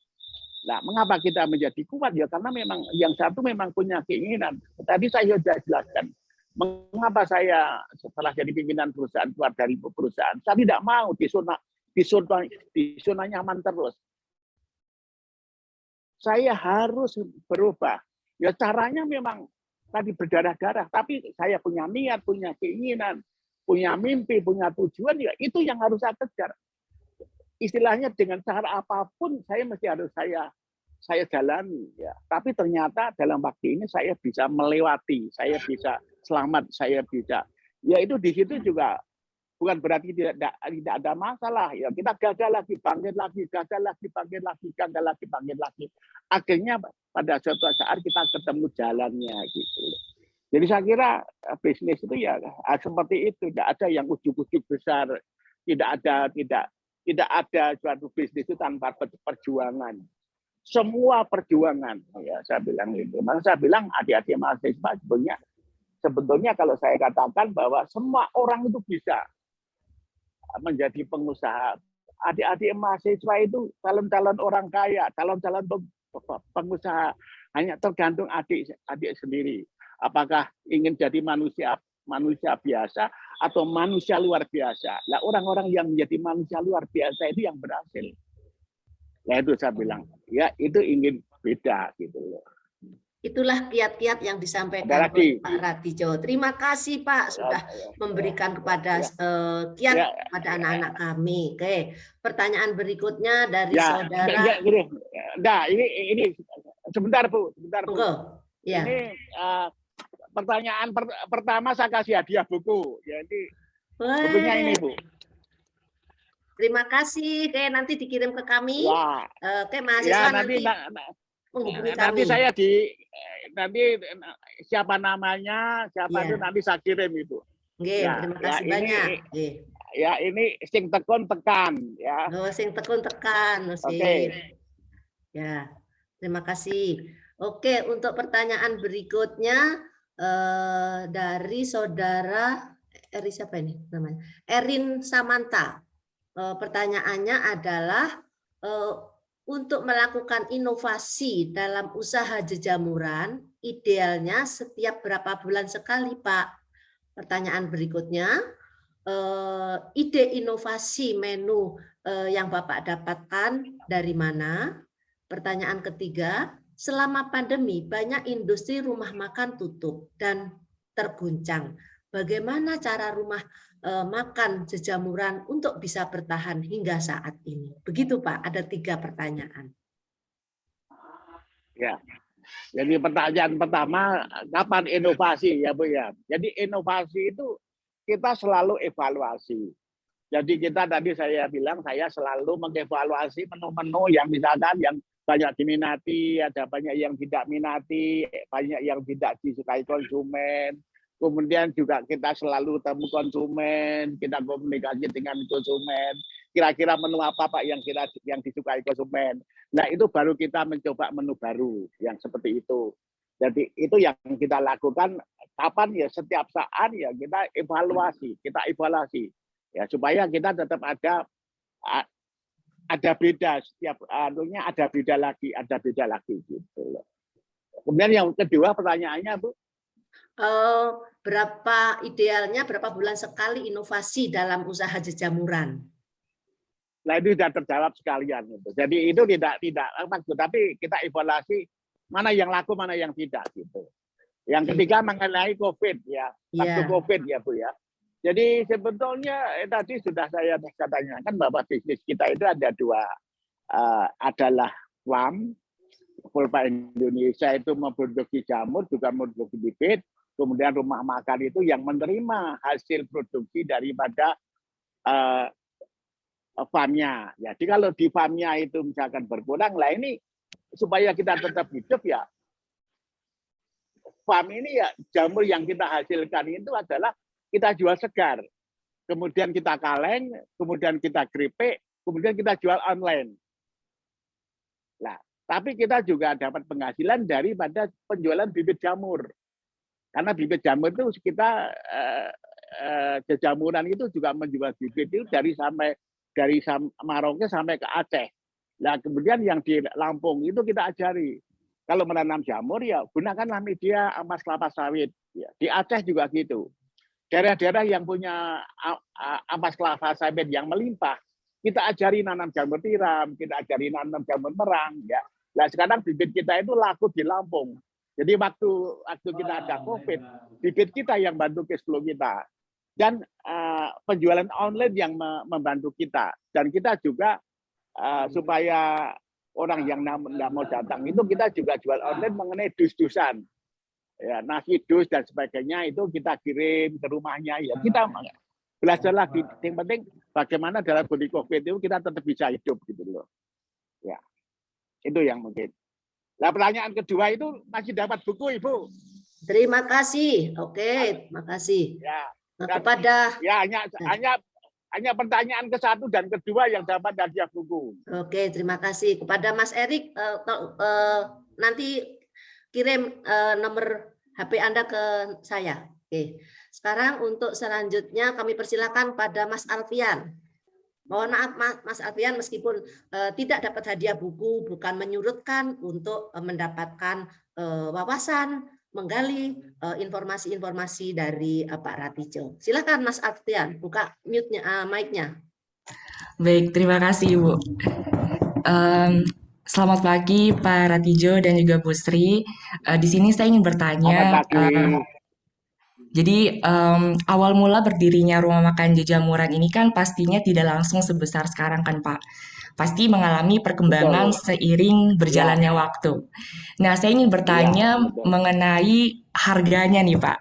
Nah, mengapa kita menjadi kuat? Ya karena memang yang satu memang punya keinginan. Tadi saya sudah jelaskan. Mengapa saya setelah jadi pimpinan perusahaan keluar dari perusahaan, saya tidak mau di zona nyaman terus. Saya harus berubah. Ya caranya memang tadi berdarah-darah, tapi saya punya niat, punya keinginan, punya mimpi, punya tujuan, ya itu yang harus saya kejar. Istilahnya dengan cara apapun saya mesti harus saya jalani ya. Tapi ternyata dalam waktu ini saya bisa melewati, saya bisa selamat, saya bisa. Ya itu di situ juga bukan berarti tidak ada masalah ya. Kita gagal lagi, bangkit lagi, gagal lagi, bangkit lagi, gagal lagi, bangkit lagi. Akhirnya pada suatu saat kita ketemu jalannya gitu. Jadi saya kira bisnis itu ya seperti itu, tidak ada yang ujuk-ujuk besar, tidak ada suatu bisnis itu tanpa perjuangan. Semua perjuangan, ya saya bilang itu. Maka saya bilang adik-adik mahasiswa sebetulnya kalau saya katakan bahwa semua orang itu bisa menjadi pengusaha. Adik-adik mahasiswa itu calon-calon orang kaya, calon-calon pengusaha, hanya tergantung adik sendiri. Apakah ingin jadi manusia biasa atau manusia luar biasa. Nah, orang-orang yang menjadi manusia luar biasa itu yang berhasil. Nah, itu saya bilang, ya itu ingin beda gitu loh. Itulah kiat-kiat yang disampaikan oleh Pak Ratijo. Terima kasih Pak sudah memberikan kepada kiat kepada anak-anak kami. Oke, pertanyaan berikutnya dari saudara. Nah, ini sebentar Bu, sebentar Bu. Ya. Ini pertanyaan pertama saya kasih hadiah buku. Jadi bukunya ini Bu. Terima kasih. Oke, nanti dikirim ke kami. Ya. Oke, mahasiswa ya, nanti menghubungi nanti kami. Saya nanti siapa namanya, siapa itu nanti saya kirim itu. Oke, terima kasih banyak. ya ini sing tekun tekan ya. Oh, sing tekun tekan, Oke. Ya, terima kasih. Oke, untuk pertanyaan berikutnya dari saudara siapa ini namanya? Erin Samanta. Pertanyaannya adalah untuk melakukan inovasi dalam usaha jejamuran, idealnya setiap berapa bulan sekali, Pak? Pertanyaan berikutnya, ide inovasi menu yang Bapak dapatkan dari mana? Pertanyaan ketiga, selama pandemi banyak industri rumah makan tutup dan terguncang. Bagaimana cara rumah makan jejamuran untuk bisa bertahan hingga saat ini? Begitu Pak, ada 3 pertanyaan. Ya. Jadi pertanyaan pertama, kapan inovasi ya Bu ya? Jadi inovasi itu kita selalu evaluasi. Jadi kita tadi saya bilang saya selalu mengevaluasi menu-menu yang misalkan yang banyak diminati, ada banyak yang tidak minati, banyak yang tidak disukai konsumen. Kemudian juga kita selalu temu konsumen, kita komunikasi dengan konsumen. Kira-kira menu apa Pak yang disukai konsumen. Nah itu baru kita mencoba menu baru yang seperti itu. Jadi itu yang kita lakukan kapan ya setiap saat ya kita evaluasi ya supaya kita tetap ada beda setiap anunya ada beda lagi gitu loh. Kemudian yang kedua pertanyaannya Bu, idealnya berapa bulan sekali inovasi dalam usaha jejamuran? Nah itu sudah terjawab sekalian itu. Jadi itu tidak maksud, tapi kita evaluasi mana yang laku mana yang tidak gitu. Yang ketiga mengenai COVID ya, waktu COVID ya Bu ya. Jadi sebetulnya tadi sudah saya tanyakan bahwa bisnis kita itu ada 2, adalah farm, Pulpa Indonesia itu memproduksi jamur, juga memproduksi bibit, kemudian rumah makan itu yang menerima hasil produksi daripada farmnya. Jadi kalau di farmnya itu misalkan berkurang, lah ini supaya kita tetap hidup ya, farm ini ya jamur yang kita hasilkan itu adalah kita jual segar, kemudian kita kaleng, kemudian kita keripik, kemudian kita jual online. Nah, tapi kita juga dapat penghasilan daripada penjualan bibit jamur. Karena bibit jamur itu kita jejamuran itu juga menjual bibit itu dari Maroke sampai ke Aceh. Nah, kemudian yang di Lampung itu kita ajari. Kalau menanam jamur ya gunakanlah media emas kelapa sawit. Ya, di Aceh juga gitu. Daerah-daerah yang punya ampas kelapa sawit yang melimpah, kita ajari nanam jamur tiram, kita ajari nanam jamur merang. Ya. Nah, sekarang bibit kita itu laku di Lampung. Jadi waktu kita ada COVID, bibit kita yang bantu cash flow kita. Dan penjualan online yang membantu kita. Dan kita juga supaya orang yang tidak mau datang itu kita juga jual online mengenai dus-dusan. Ya, nasi dus dan sebagainya itu kita kirim ke rumahnya. Ya kita belajar lagi. Yang penting bagaimana dalam kondisi COVID itu kita tetap bisa hidup gitu loh. Ya, itu yang mungkin. Nah, pertanyaan kedua itu masih dapat buku Ibu. Terima kasih. Oke, terima kasih. Ya. Nah, kepada ya hanya pertanyaan ke-1 dan kedua yang dapat hadiah buku. Oke, terima kasih kepada Mas Erik. Nanti kirim nomor HP Anda ke saya. Oke. Sekarang untuk selanjutnya kami persilakan pada Mas Alfian. Mohon maaf Mas Alfian, meskipun tidak dapat hadiah buku, bukan menyurutkan untuk mendapatkan wawasan, menggali informasi-informasi dari Pak Ratijo. Silakan Mas Alfian, buka mute-nya, mic-nya. Baik, terima kasih Ibu. Selamat pagi Pak Ratijo dan juga Bu Sri. Di sini saya ingin bertanya. Jadi awal mula berdirinya rumah makan jejamuran ini kan pastinya tidak langsung sebesar sekarang kan Pak. Pasti mengalami perkembangan seiring berjalannya waktu. Nah, saya ingin bertanya mengenai harganya nih Pak.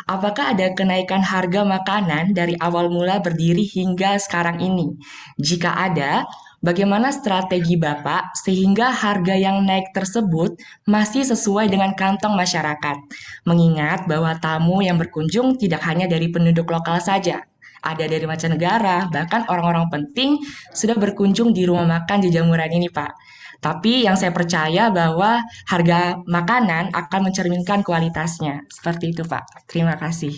Apakah ada kenaikan harga makanan dari awal mula berdiri hingga sekarang ini? Jika ada, bagaimana strategi Bapak sehingga harga yang naik tersebut masih sesuai dengan kantong masyarakat? Mengingat bahwa tamu yang berkunjung tidak hanya dari penduduk lokal saja. ada dari mancanegara, bahkan orang-orang penting sudah berkunjung di rumah makan Jajamuran ini, Pak. Tapi yang saya percaya bahwa harga makanan akan mencerminkan kualitasnya. Seperti itu, Pak. Terima kasih.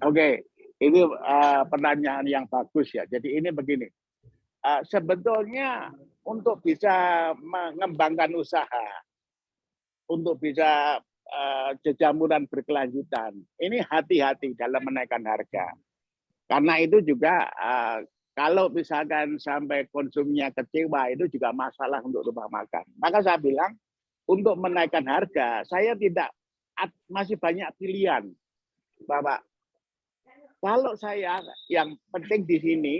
Oke, ini pertanyaan yang bagus ya. Jadi ini begini, sebetulnya untuk bisa mengembangkan usaha, untuk bisa Jajamuran berkelanjutan, ini hati-hati dalam menaikkan harga. Karena itu juga kalau misalkan sampai konsumnya kecewa, itu juga masalah untuk rumah makan. Maka saya bilang, untuk menaikkan harga, saya tidak, masih banyak pilihan, Bapak. Kalau saya, yang penting di sini,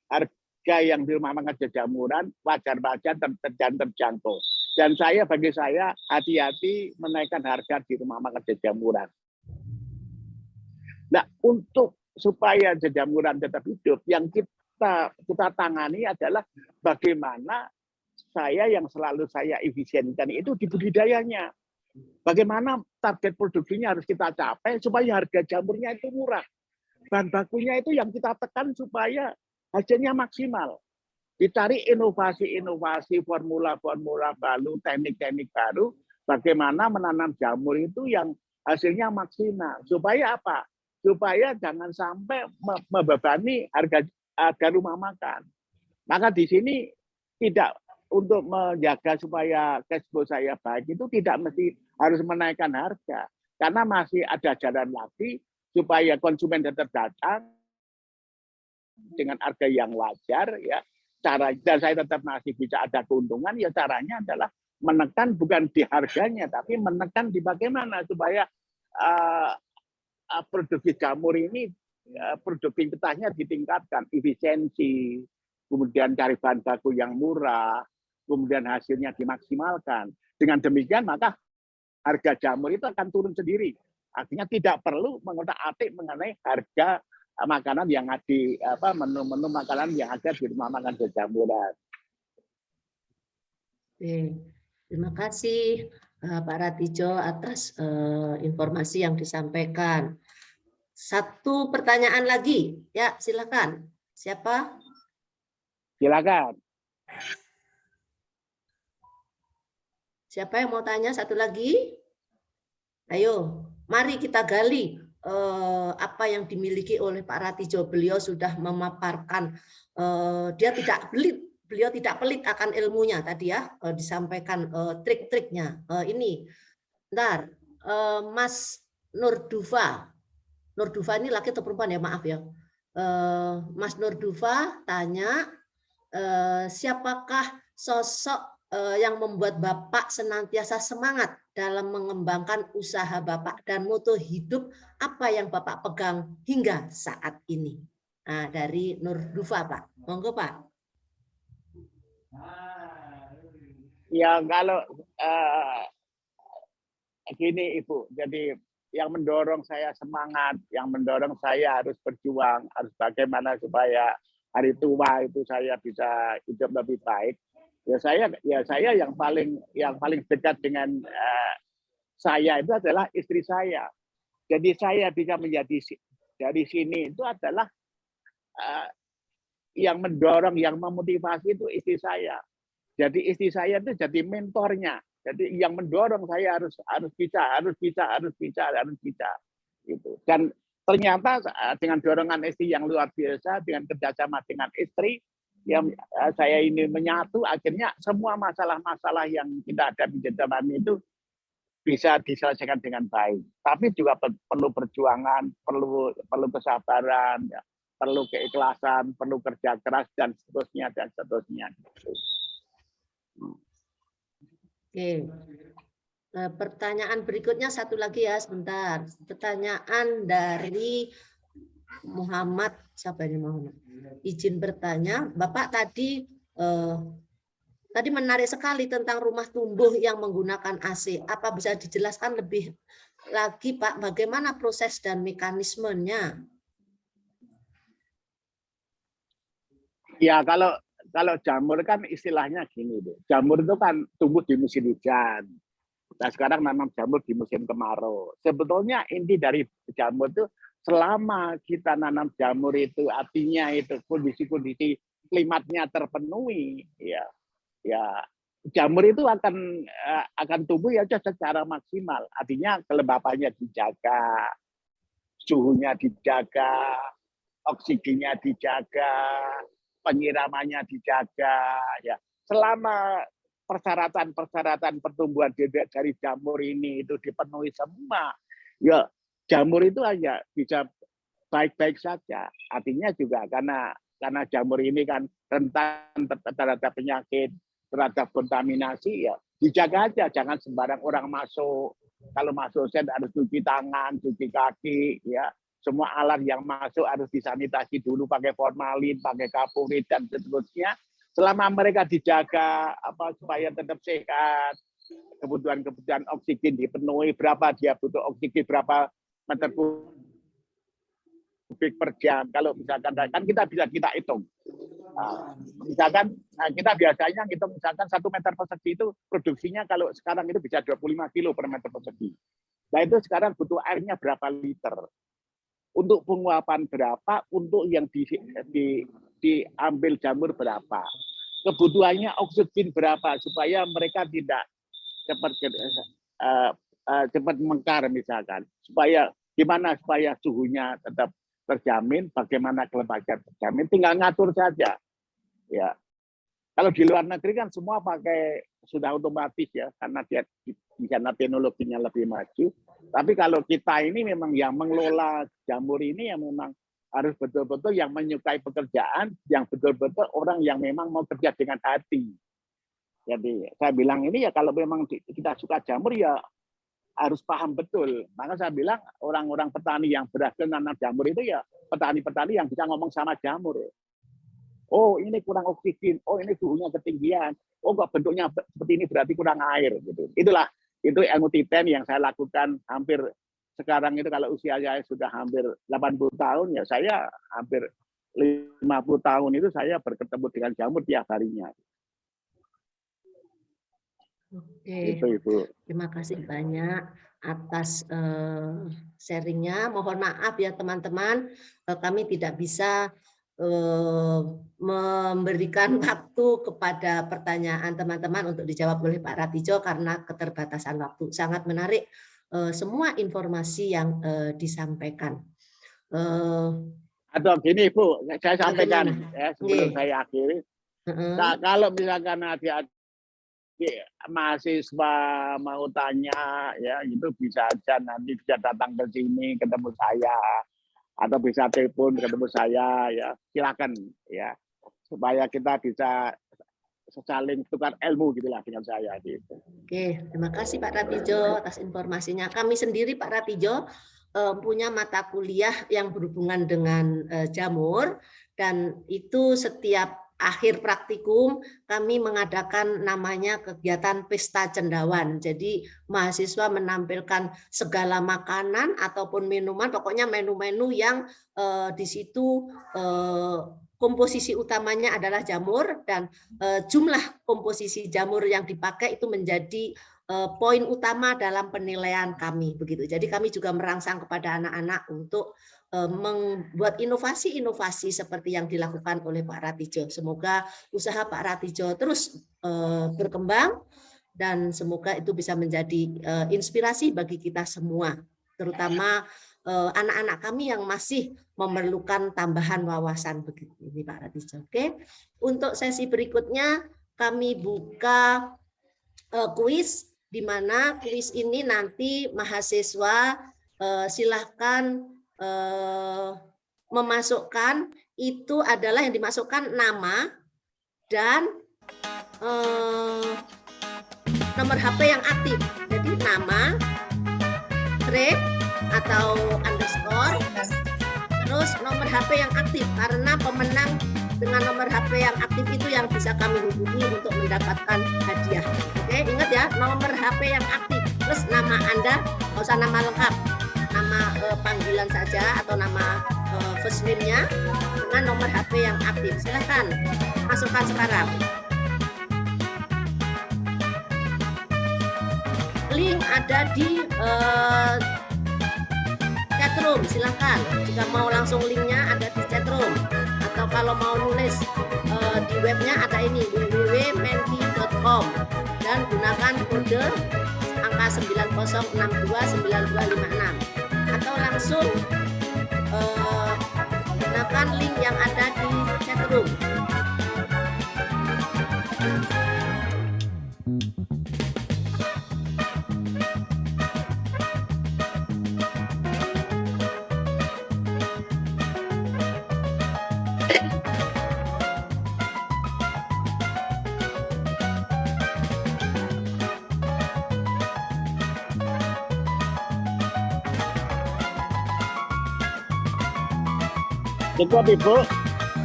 harga yang di rumah makan Jajamuran wajar-wajar dan terjangkau. Dan bagi saya, hati-hati menaikkan harga di rumah makan Jajamuran. Nah, untuk supaya Jajamuran tetap hidup, yang kita tangani adalah bagaimana yang selalu saya efisienkan itu di budidayanya. Bagaimana target produksinya harus kita capai supaya harga jamurnya itu murah. Bahan bakunya itu yang kita tekan supaya hasilnya maksimal. Dicari inovasi-inovasi, formula-formula baru, teknik-teknik baru, bagaimana menanam jamur itu yang hasilnya maksimal. Supaya apa? Supaya jangan sampai membebani harga rumah makan. Maka di sini tidak, untuk menjaga supaya cash flow saya baik itu tidak mesti harus menaikkan harga. Karena masih ada jalan lagi supaya konsumen tetap datang dengan harga yang wajar, ya. Dan saya tetap masih bisa ada keuntungan, ya caranya adalah menekan bukan di harganya, tapi menekan di bagaimana supaya produksi jamur ini, produktivitasnya ditingkatkan, efisiensi, kemudian cari bahan baku yang murah, kemudian hasilnya dimaksimalkan. Dengan demikian maka harga jamur itu akan turun sendiri. Artinya tidak perlu mengotak-atik mengenai harga makanan yang di menu-menu makanan yang ada di rumah makan Jajamuran. Terima kasih Pak Ratijo atas informasi yang disampaikan. Satu pertanyaan lagi, ya silakan. Siapa? Silakan. Siapa yang mau tanya satu lagi? Ayo, mari kita gali apa yang dimiliki oleh Pak Ratijo. Beliau sudah memaparkan, dia tidak pelit, beliau tidak pelit akan ilmunya tadi ya, disampaikan trik-triknya. Ini, bentar, Mas Nurdufa ini laki atau perempuan ya, maaf ya. Mas Nurdufa tanya, siapakah sosok yang membuat Bapak senantiasa semangat dalam mengembangkan usaha Bapak dan moto hidup apa yang Bapak pegang hingga saat ini? Nah, dari Nurdufa, Pak. Monggo, Pak. Ya, kalau gini Ibu, jadi yang mendorong saya semangat, yang mendorong saya harus berjuang, harus bagaimana supaya hari tua itu saya bisa hidup lebih baik. Ya saya yang paling dekat dengan saya itu adalah istri saya. Jadi saya bisa menjadi dari sini itu adalah yang mendorong, yang memotivasi itu istri saya. Jadi istri saya itu jadi mentornya. Jadi yang mendorong saya harus bisa. Gitu. Dan ternyata dengan dorongan istri yang luar biasa, dengan kerjasama dengan istri, yang saya ini menyatu, akhirnya semua masalah-masalah yang kita hadapi di zaman itu bisa diselesaikan dengan baik. Tapi juga perlu perjuangan, perlu kesabaran, ya, perlu keikhlasan, perlu kerja keras dan seterusnya. Oke. Pertanyaan berikutnya satu lagi ya, sebentar. Pertanyaan dari Muhammad, siapa ini Muhammad? Izin bertanya, Bapak tadi menarik sekali tentang rumah tumbuh yang menggunakan AC. Apa bisa dijelaskan lebih lagi, Pak, bagaimana proses dan mekanismenya? Ya, kalau jamur kan istilahnya gini, jamur itu kan tumbuh di musim hujan. Nah, sekarang nanam jamur di musim kemarau. Sebetulnya inti dari jamur itu selama kita nanam jamur itu artinya itu kondisi-kondisi klimatnya terpenuhi, ya jamur itu akan tumbuh ya secara maksimal. Artinya kelembapannya dijaga, suhunya dijaga, oksigennya dijaga, penyiramannya dijaga, ya. Selama persyaratan pertumbuhan dari jamur ini itu dipenuhi semua, ya jamur itu hanya bisa baik-baik saja. Artinya juga karena jamur ini kan rentan terhadap penyakit, terhadap kontaminasi, ya dijaga aja, jangan sembarang orang masuk. Kalau masuk saya harus cuci tangan, cuci kaki, ya. Semua alat yang masuk harus disanitasi dulu pakai formalin, pakai kapurit dan seterusnya. Selama mereka dijaga supaya tetap sehat, kebutuhan oksigen dipenuhi, berapa dia butuh oksigen, berapa meter kubik per jam. Kalau misalkan kan kita hitung. Misalkan kita biasanya ngitung misalkan 1 meter persegi itu produksinya kalau sekarang itu bisa 25 kilo per meter persegi. Nah itu sekarang butuh airnya berapa liter? Untuk penguapan berapa? Untuk yang diambil jamur berapa? Kebutuhannya oksigen berapa supaya mereka tidak cepat mengkar misalkan. Gimana supaya suhunya tetap terjamin, bagaimana kelembagaan terjamin, tinggal ngatur saja. Ya, kalau di luar negeri kan semua sudah otomatis ya, karena dia di sana teknologinya lebih maju. Tapi kalau kita ini memang yang mengelola jamur ini yang memang harus betul-betul yang menyukai pekerjaan, yang betul-betul orang yang memang mau kerja dengan hati. Jadi saya bilang ini ya kalau memang kita suka jamur ya harus paham betul. Maka saya bilang orang-orang petani yang berhasil nanam jamur itu ya petani-petani yang bisa ngomong sama jamur. Oh ini kurang oksigen, oh ini suhunya ketinggian, oh kok bentuknya seperti ini berarti kurang air. Gitu. Itu ilmu titen yang saya lakukan hampir sekarang itu kalau usia saya sudah hampir 80 tahun ya saya hampir 50 tahun itu saya berketemu dengan jamur tiap harinya. Oke, itu Ibu. Terima kasih banyak atas sharingnya. Mohon maaf ya teman-teman, kami tidak bisa memberikan waktu kepada pertanyaan teman-teman untuk dijawab oleh Pak Ratijo karena keterbatasan waktu. Sangat menarik semua informasi yang disampaikan. Atau gini Bu, saya sampaikan ya, sebelum saya akhiri. Nah, kalau misalkan adik-adik mahasiswa mau tanya ya itu bisa aja nanti bisa datang ke sini ketemu saya atau bisa telepon ketemu saya ya silakan ya supaya kita bisa saling tukar ilmu gitulah dengan saya gitu. Oke, terima kasih Pak Ratijo atas informasinya. Kami sendiri Pak Ratijo punya mata kuliah yang berhubungan dengan jamur dan itu setiap akhir praktikum kami mengadakan namanya kegiatan pesta cendawan. Jadi mahasiswa menampilkan segala makanan ataupun minuman, pokoknya menu-menu yang di situ komposisi utamanya adalah jamur dan jumlah komposisi jamur yang dipakai itu menjadi poin utama dalam penilaian kami begitu. Jadi kami juga merangsang kepada anak-anak untuk membuat inovasi-inovasi seperti yang dilakukan oleh Pak Ratijo. Semoga usaha Pak Ratijo terus berkembang dan semoga itu bisa menjadi inspirasi bagi kita semua, terutama anak-anak kami yang masih memerlukan tambahan wawasan begitu ini Pak Ratijo. Oke, untuk sesi berikutnya kami buka kuis, di mana kuis ini nanti mahasiswa silahkan memasukkan itu adalah yang dimasukkan nama dan nomor HP yang aktif. Jadi nama, strip atau underscore, terus nomor HP yang aktif karena pemenang dengan nomor HP yang aktif itu yang bisa kami hubungi untuk mendapatkan hadiah. Oke, ingat ya, nomor HP yang aktif plus nama Anda, nggak usah nama lengkap. Nama panggilan saja atau nama first name-nya dengan nomor HP yang aktif. Silakan masukkan sekarang. Link ada di chat chatroom, silakan. Jika mau langsung linknya ada di chatroom. Atau kalau mau nulis di webnya ada ini www.menti.com dan gunakan kode angka 90629256 atau langsung gunakan link yang ada di chatroom. Cukup Ibu.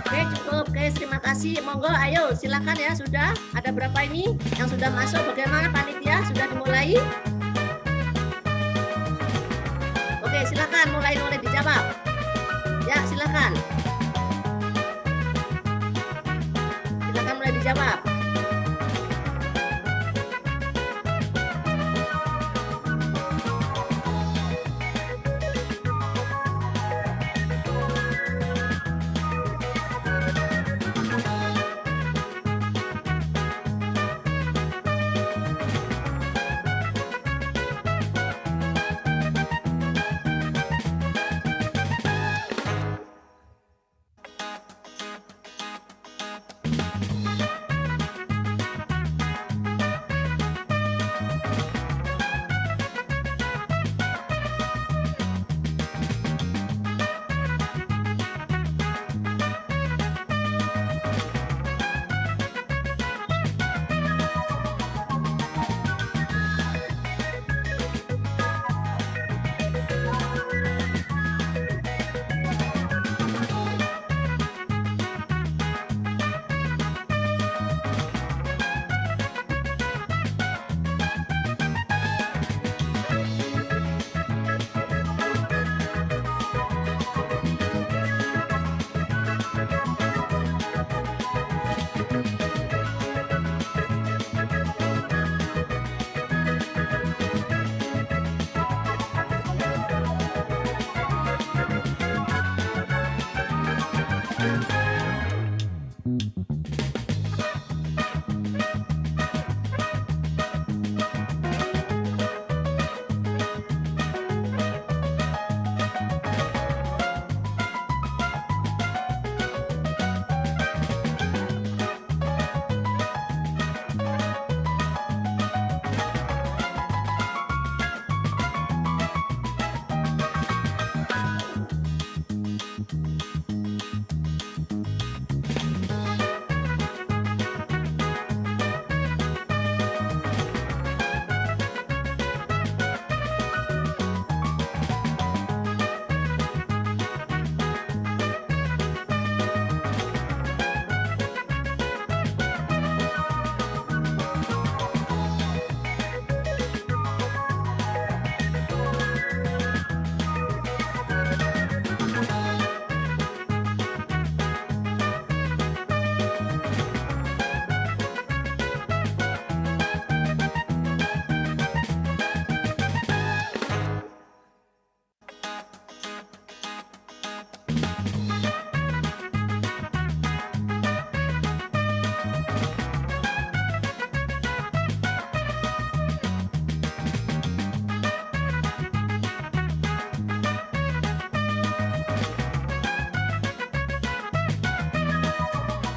Oke, cukup. Oke, terima kasih. Monggo, ayo silakan ya. Sudah ada berapa ini yang sudah masuk? Bagaimana panitia? Sudah dimulai? Oke, silakan mulai dijawab. Ya, silakan. Silakan mulai dijawab.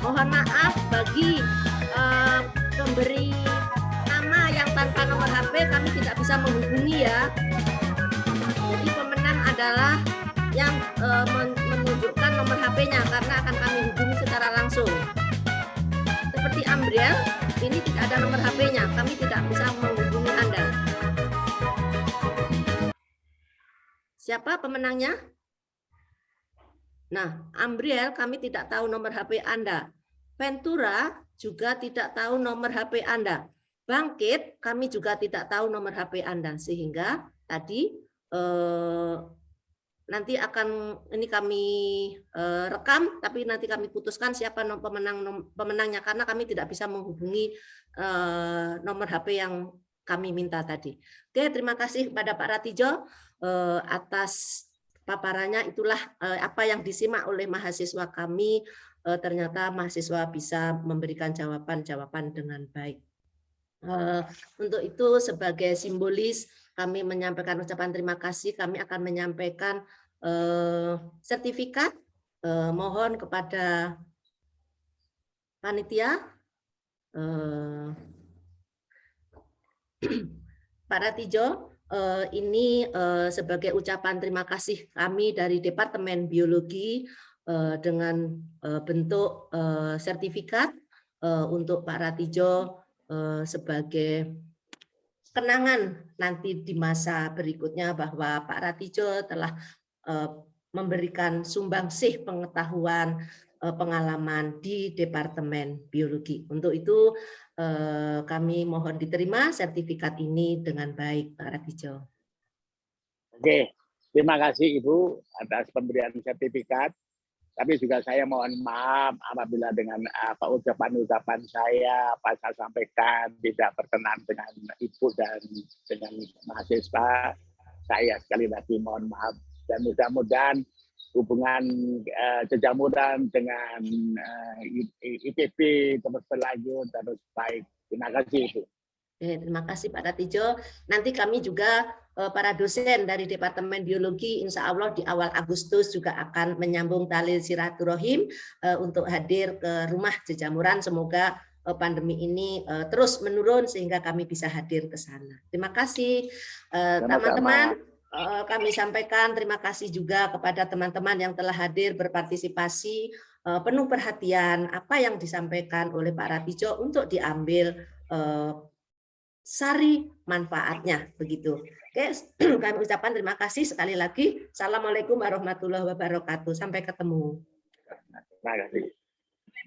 Mohon maaf bagi pemberi nama yang tanpa nomor HP kami tidak bisa menghubungi ya. Jadi pemenang adalah yang menunjukkan nomor HP-nya karena akan kami hubungi secara langsung. Seperti Ambriel, ini tidak ada nomor HP-nya, kami tidak bisa menghubungi Anda. Siapa pemenangnya? Nah, Ambriel kami tidak tahu nomor HP Anda. Ventura juga tidak tahu nomor HP Anda. Bangkit kami juga tidak tahu nomor HP Anda. Sehingga tadi nanti akan ini kami rekam, tapi nanti kami putuskan siapa pemenangnya karena kami tidak bisa menghubungi nomor HP yang kami minta tadi. Oke, terima kasih kepada Pak Ratijo atas paparannya itulah apa yang disimak oleh mahasiswa kami. Ternyata mahasiswa bisa memberikan jawaban-jawaban dengan baik. Untuk itu sebagai simbolis kami menyampaikan ucapan terima kasih. Kami akan menyampaikan sertifikat. Mohon kepada panitia. Pak Ratijo, ini sebagai ucapan terima kasih kami dari Departemen Biologi dengan bentuk sertifikat untuk Pak Ratijo sebagai kenangan nanti di masa berikutnya bahwa Pak Ratijo telah memberikan sumbangsih pengetahuan pengalaman di Departemen Biologi. Untuk itu kami mohon diterima sertifikat ini dengan baik, Pak Ratijo. Oke, terima kasih Ibu atas pemberian sertifikat. Tapi juga saya mohon maaf apabila dengan ucapan-ucapan saya saya sampaikan tidak berkenan dengan Ibu dan dengan mahasiswa. Saya sekali lagi mohon maaf dan mudah-mudahan hubungan Jejamuran dengan IPB terus berlanjut terus baik. Terima kasih Ibu. Terima kasih Pak Ratijo. Nanti kami juga para dosen dari Departemen Biologi insya Allah di awal Agustus juga akan menyambung tali silaturahim untuk hadir ke rumah Jejamuran. Semoga pandemi ini terus menurun sehingga kami bisa hadir ke sana. Terima kasih teman-teman. Kami sampaikan terima kasih juga kepada teman-teman yang telah hadir berpartisipasi, penuh perhatian apa yang disampaikan oleh Pak Ratijo untuk diambil sari manfaatnya begitu. Oke, kami ucapkan terima kasih sekali lagi. Assalamualaikum warahmatullahi wabarakatuh. Sampai ketemu. Terima kasih.